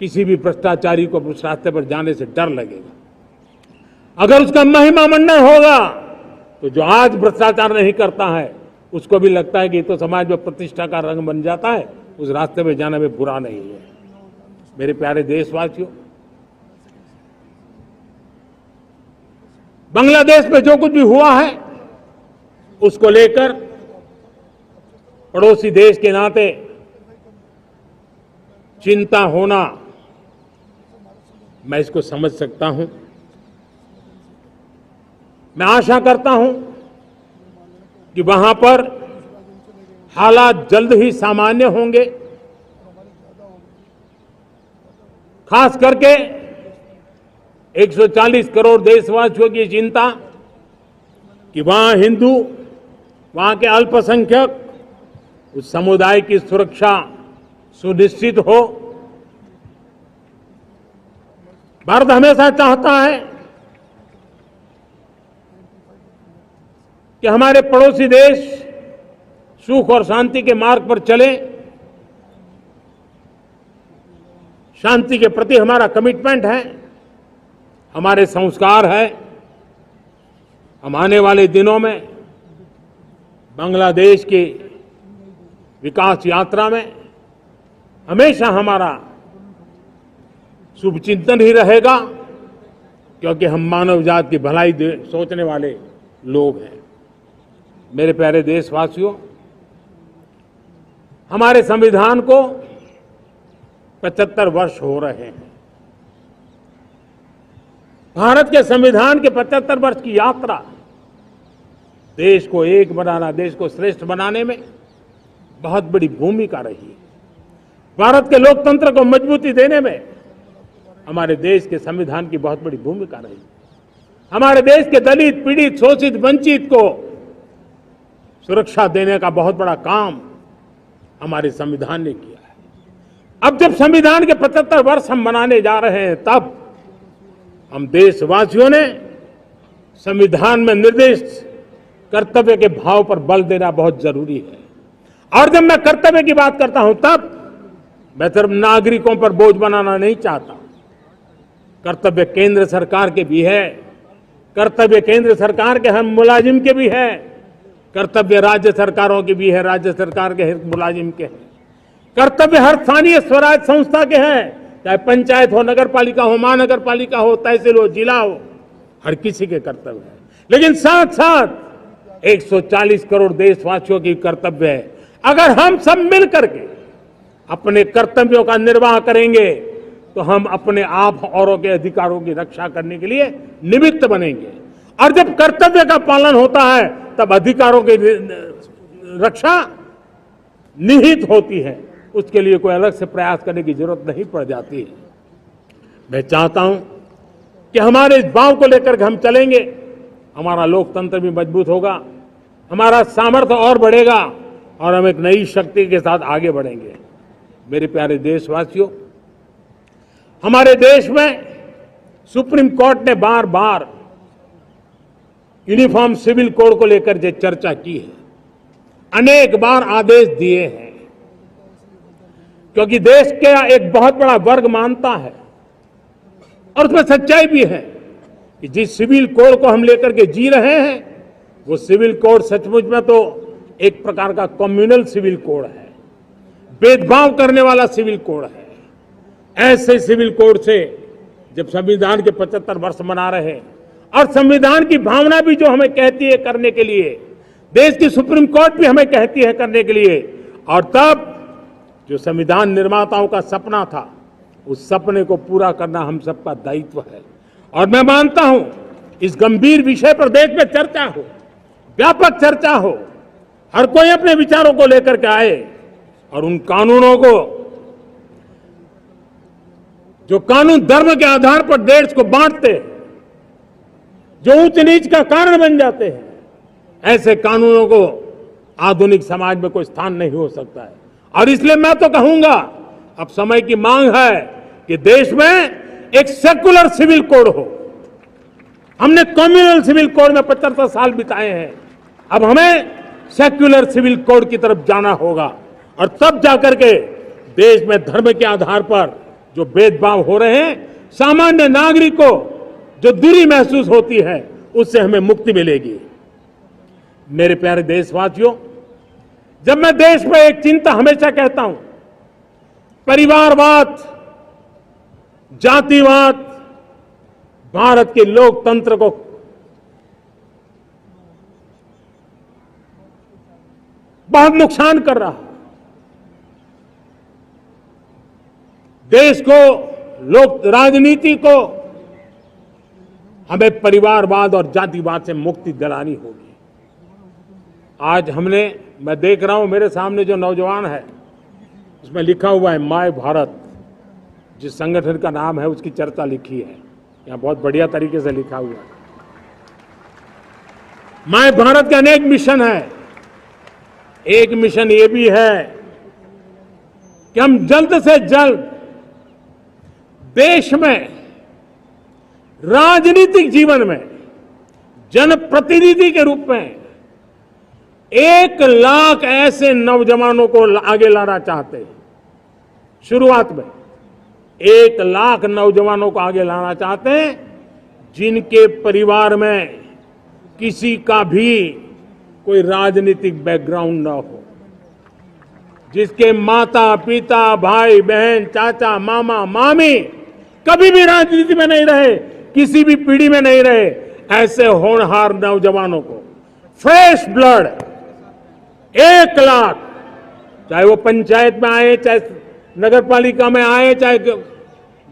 Speaker 1: किसी भी भ्रष्टाचारी को उस रास्ते पर जाने से डर लगेगा। अगर उसका महिमा मंडन होगा तो जो आज भ्रष्टाचार नहीं करता है उसको भी लगता है कि तो समाज में प्रतिष्ठा का रंग बन जाता है, उस रास्ते में जाने में बुरा नहीं है। मेरे प्यारे देशवासियों, बांग्लादेश में जो कुछ भी हुआ है उसको लेकर पड़ोसी देश के नाते चिंता होना, मैं इसको समझ सकता हूं। मैं आशा करता हूं कि वहां पर हालात जल्द ही सामान्य होंगे। खास करके 140 करोड़ देशवासियों की चिंता कि वहां हिंदू, वहां के अल्पसंख्यक, उस समुदाय की सुरक्षा सुनिश्चित हो। भारत हमेशा चाहता है कि हमारे पड़ोसी देश सुख और शांति के मार्ग पर चले। शांति के प्रति हमारा कमिटमेंट है, हमारे संस्कार है। हम आने वाले दिनों में बांग्लादेश की विकास यात्रा में हमेशा हमारा शुभचिंतन ही रहेगा, क्योंकि हम मानव जाति की भलाई सोचने वाले लोग हैं। मेरे प्यारे देशवासियों, हमारे संविधान को 75 वर्ष हो रहे हैं। भारत के संविधान के 75 वर्ष की यात्रा देश को एक बनाना, देश को श्रेष्ठ बनाने में बहुत बड़ी भूमिका रही। भारत के लोकतंत्र को मजबूती देने में हमारे देश के संविधान की बहुत बड़ी भूमिका रही। हमारे देश के दलित, पीड़ित, शोषित, वंचित को सुरक्षा देने का बहुत बड़ा काम हमारे संविधान ने किया है। अब जब संविधान के 75 वर्ष हम मनाने जा रहे हैं, तब हम देशवासियों ने संविधान में निर्दिष्ट कर्तव्य के भाव पर बल देना बहुत जरूरी है। और जब मैं कर्तव्य की बात करता हूं, तब मैं सिर्फ नागरिकों पर बोझ बनाना नहीं चाहता। कर्तव्य केंद्र सरकार के भी है, कर्तव्य केंद्र सरकार के हर मुलाजिम के भी है, कर्तव्य राज्य सरकारों के भी है, राज्य सरकार के हर मुलाजिम के हैं, कर्तव्य हर स्थानीय स्वराज संस्था के हैं, चाहे पंचायत हो, नगर पालिका हो, महानगर पालिका हो, तहसील हो, जिला हो, हर किसी के कर्तव्य है। लेकिन साथ साथ 140 करोड़ देशवासियों की कर्तव्य है। अगर हम सब मिल करके अपने कर्तव्यों का निर्वाह करेंगे तो हम अपने आप औरों के अधिकारों की रक्षा करने के लिए निमित्त बनेंगे। और जब कर्तव्य का पालन होता है तब अधिकारों की रक्षा निहित होती है, उसके लिए कोई अलग से प्रयास करने की जरूरत नहीं पड़ जाती है। मैं चाहता हूं कि हमारे इस भाव को लेकर के हम चलेंगे, हमारा लोकतंत्र भी मजबूत होगा, हमारा सामर्थ्य और बढ़ेगा और हम एक नई शक्ति के साथ आगे बढ़ेंगे। मेरे प्यारे देशवासियों, हमारे देश में सुप्रीम कोर्ट ने बार बार यूनिफॉर्म सिविल कोड को लेकर जो चर्चा की है, अनेक बार आदेश दिए हैं, क्योंकि देश का एक बहुत बड़ा वर्ग मानता है और उसमें सच्चाई भी है कि जिस सिविल कोड को हम लेकर के जी रहे हैं, वो सिविल कोड सचमुच में तो एक प्रकार का कम्युनल सिविल कोड है, भेदभाव करने वाला सिविल कोड है। ऐसे सिविल कोड से जब संविधान के 75 वर्ष मना रहे हैं और संविधान की भावना भी जो हमें कहती है करने के लिए, देश की सुप्रीम कोर्ट भी हमें कहती है करने के लिए, और तब जो संविधान निर्माताओं का सपना था, उस सपने को पूरा करना हम सबका दायित्व है। और मैं मानता हूं इस गंभीर विषय पर देश में चर्चा हो, व्यापक चर्चा हो, हर कोई अपने विचारों को लेकर के आए और उन कानूनों को, जो कानून धर्म के आधार पर देश को बांटते, जो ऊंच नीच का कारण बन जाते हैं, ऐसे कानूनों को आधुनिक समाज में कोई स्थान नहीं हो सकता है। और इसलिए मैं तो कहूंगा, अब समय की मांग है कि देश में एक सेकुलर सिविल कोड हो। हमने कम्युनल सिविल कोड में 75 साल बिताए हैं, अब हमें सेक्युलर सिविल कोड की तरफ जाना होगा और तब जाकर के देश में धर्म के आधार पर जो भेदभाव हो रहे हैं, सामान्य नागरिक को जो दूरी महसूस होती है, उससे हमें मुक्ति मिलेगी। मेरे प्यारे देशवासियों, जब मैं देश में एक चिंता हमेशा कहता हूं, परिवारवाद, जातिवाद भारत के लोकतंत्र को बहुत नुकसान कर रहा है। देश को, लोक राजनीति को हमें परिवारवाद और जातिवाद से मुक्ति दिलानी होगी। आज मैं देख रहा हूं मेरे सामने जो नौजवान है, उसमें लिखा हुआ है माय भारत, जिस संगठन का नाम है उसकी चर्चा लिखी है, यहाँ बहुत बढ़िया तरीके से लिखा हुआ है। माय भारत के अनेक मिशन है। एक मिशन ये भी है कि हम जल्द से जल्द देश में राजनीतिक जीवन में जनप्रतिनिधि के रूप में 1 लाख ऐसे नौजवानों को आगे लाना चाहते हैं। शुरुआत में 1 लाख नौजवानों को आगे लाना चाहते हैं, जिनके परिवार में किसी का भी कोई राजनीतिक बैकग्राउंड न हो, जिसके माता पिता भाई बहन चाचा मामा मामी कभी भी राजनीति में नहीं रहे, किसी भी पीढ़ी में नहीं रहे, ऐसे होनहार नौजवानों को फ्रेश ब्लड 1 लाख, चाहे वो पंचायत में आए, चाहे नगर पालिका में आए, चाहे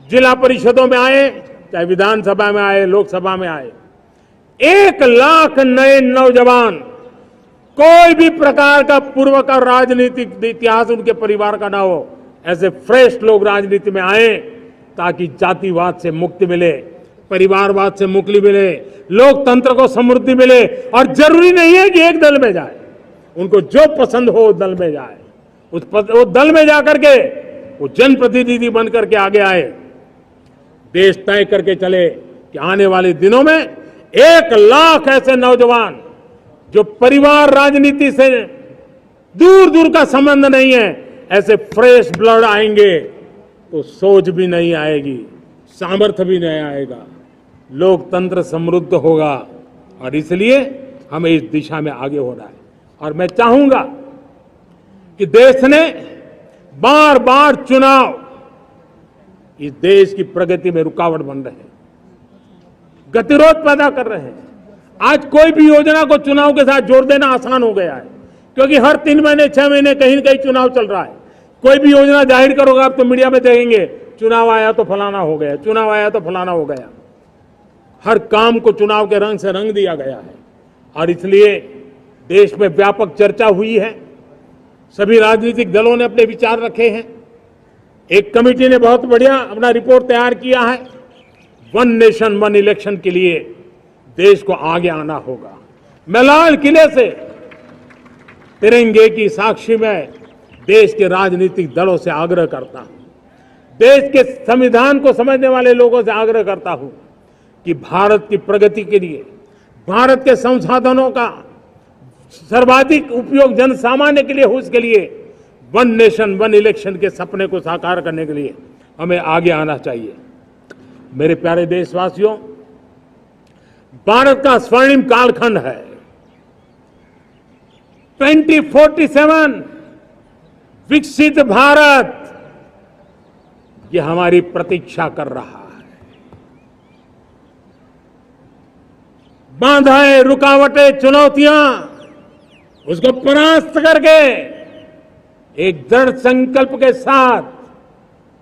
Speaker 1: जिला परिषदों में आए, चाहे विधानसभा में आए, लोकसभा में आए, 1 लाख नए नौजवान, कोई भी प्रकार का पूर्व का राजनीतिक इतिहास उनके परिवार का ना हो, ऐसे फ्रेश लोग राजनीति में आए ताकि जातिवाद से मुक्ति मिले, परिवारवाद से मुक्ति मिले, लोकतंत्र को समृद्धि मिले। और जरूरी नहीं है कि एक दल में जाए, उनको जो पसंद हो उस दल में जाए, वो दल में जाकर के वो जनप्रतिनिधि बन करके आगे आए। देश तय करके चले कि आने वाले दिनों में 1 लाख ऐसे नौजवान जो परिवार राजनीति से दूर दूर का संबंध नहीं है, ऐसे फ्रेश ब्लड आएंगे तो सोच भी नहीं आएगी, सामर्थ्य भी नहीं आएगा, लोकतंत्र समृद्ध होगा। और इसलिए हमें इस दिशा में आगे होना है। और मैं चाहूंगा कि देश ने बार बार चुनाव इस देश की प्रगति में रुकावट बन रहे हैं, गतिरोध पैदा कर रहे हैं। आज कोई भी योजना को चुनाव के साथ जोड़ देना आसान हो गया है, क्योंकि हर 3 महीने 6 महीने कहीं न कहीं चुनाव चल रहा है। कोई भी योजना जाहिर करोगे आप तो मीडिया में देखेंगे, चुनाव आया तो फलाना हो गया, चुनाव आया तो फलाना हो गया। हर काम को चुनाव के रंग से रंग दिया गया है। और इसलिए देश में व्यापक चर्चा हुई है, सभी राजनीतिक दलों ने अपने विचार रखे हैं। एक कमेटी ने बहुत बढ़िया अपना रिपोर्ट तैयार किया है। 1 नेशन 1 इलेक्शन के लिए देश को आगे आना होगा। मैं लाल किले से तिरंगे की साक्षी में देश के राजनीतिक दलों से आग्रह करता हूं, देश के संविधान को समझने वाले लोगों से आग्रह करता हूं कि भारत की प्रगति के लिए, भारत के संसाधनों का सर्वाधिक उपयोग जन सामान्य के लिए हो, उसके लिए 1 नेशन 1 इलेक्शन के सपने को साकार करने के लिए हमें आगे आना चाहिए। मेरे प्यारे देशवासियों, भारत का स्वर्णिम कालखंड है। 2047 विकसित भारत, ये हमारी प्रतीक्षा कर रहा है। बाधाएं, रुकावटें, चुनौतियां, उसको परास्त करके एक दृढ़ संकल्प के साथ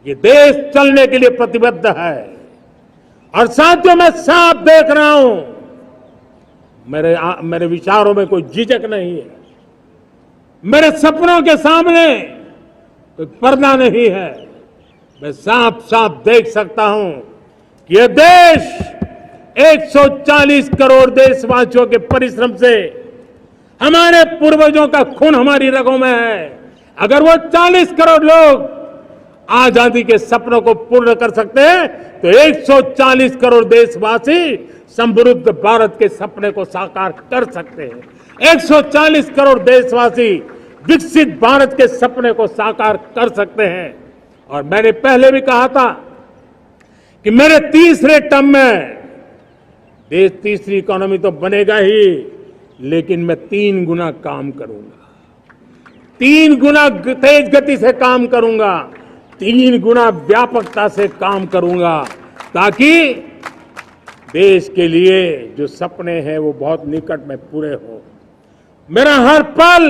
Speaker 1: ये देश चलने के लिए प्रतिबद्ध है। और साथियों, मैं साफ देख रहा हूं, मेरे विचारों में कोई झिझक नहीं है, मेरे सपनों के सामने कोई पर्दा नहीं है। मैं साफ साफ देख सकता हूं कि यह देश 140 करोड़ देशवासियों के परिश्रम से, हमारे पूर्वजों का खून हमारी रगों में है, अगर वो 40 करोड़ लोग आजादी के सपनों को पूर्ण कर सकते हैं तो 140 करोड़ देशवासी समृद्ध भारत के सपने को साकार कर सकते हैं। 140 करोड़ देशवासी विकसित भारत के सपने को साकार कर सकते हैं। और मैंने पहले भी कहा था कि मेरे तीसरे टर्म में देश तीसरी इकोनॉमी तो बनेगा ही, लेकिन मैं 3 गुना काम करूंगा, 3 गुना तेज गति से काम करूंगा, 3 गुना व्यापकता से काम करूंगा, ताकि देश के लिए जो सपने हैं वो बहुत निकट में पूरे हो। मेरा हर पल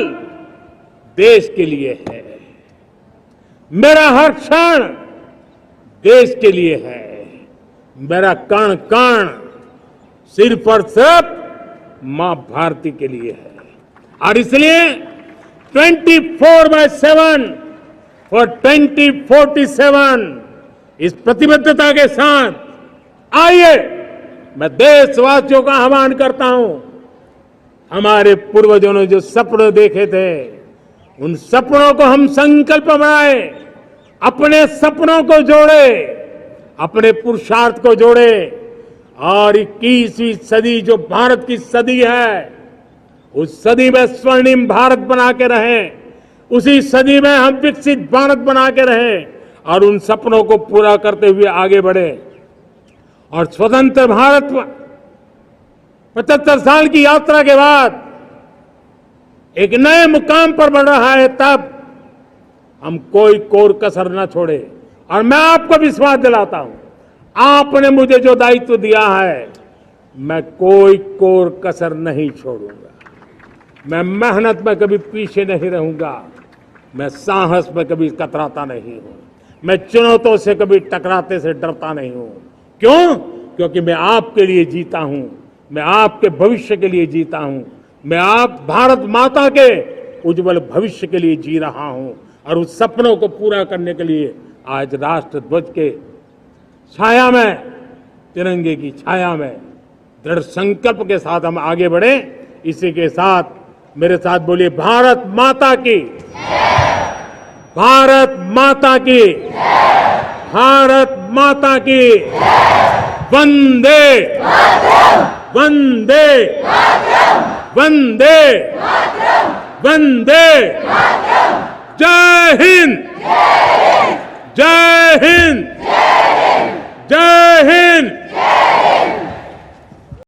Speaker 1: देश के लिए है, मेरा हर क्षण देश के लिए है, मेरा कण कण सिर्फ और सिर्फ मां भारती के लिए है। और इसलिए 24/7 और 2047 इस प्रतिबद्धता के साथ आइए मैं देशवासियों का आह्वान करता हूं। हमारे पूर्वजों ने जो सपने देखे थे उन सपनों को हम संकल्प बनाए, अपने सपनों को जोड़े, अपने पुरुषार्थ को जोड़े और 21वीं सदी जो भारत की सदी है उस सदी में स्वर्णिम भारत बना के रहें, उसी सदी में हम विकसित भारत बना के रहें और उन सपनों को पूरा करते हुए आगे बढ़े। और स्वतंत्र भारत 75 साल की यात्रा के बाद एक नए मुकाम पर बढ़ रहा है, तब हम कोई कोर कसर न छोड़े। और मैं आपको विश्वास दिलाता हूं, आपने मुझे जो दायित्व दिया है मैं कोई कोर कसर नहीं छोड़ूंगा। मैं मेहनत में कभी पीछे नहीं रहूंगा, मैं साहस में कभी कतराता नहीं हूं, मैं चुनौतियों से कभी टकराते से डरता नहीं हूं। क्यों? क्योंकि मैं आपके लिए जीता हूं, मैं आपके भविष्य के लिए जीता हूं, मैं आप भारत माता के उज्जवल भविष्य के लिए जी रहा हूं। और उस सपनों को पूरा करने के लिए आज राष्ट्र ध्वज के छाया में, तिरंगे की छाया में दृढ़ संकल्प के साथ हम आगे बढ़े। इसी के साथ मेरे साथ बोलिए, भारत माता की, भारत माता की, भारत माता की, वंदे वंदे वंदे वंदे। जय हिंद, जय हिंद, जय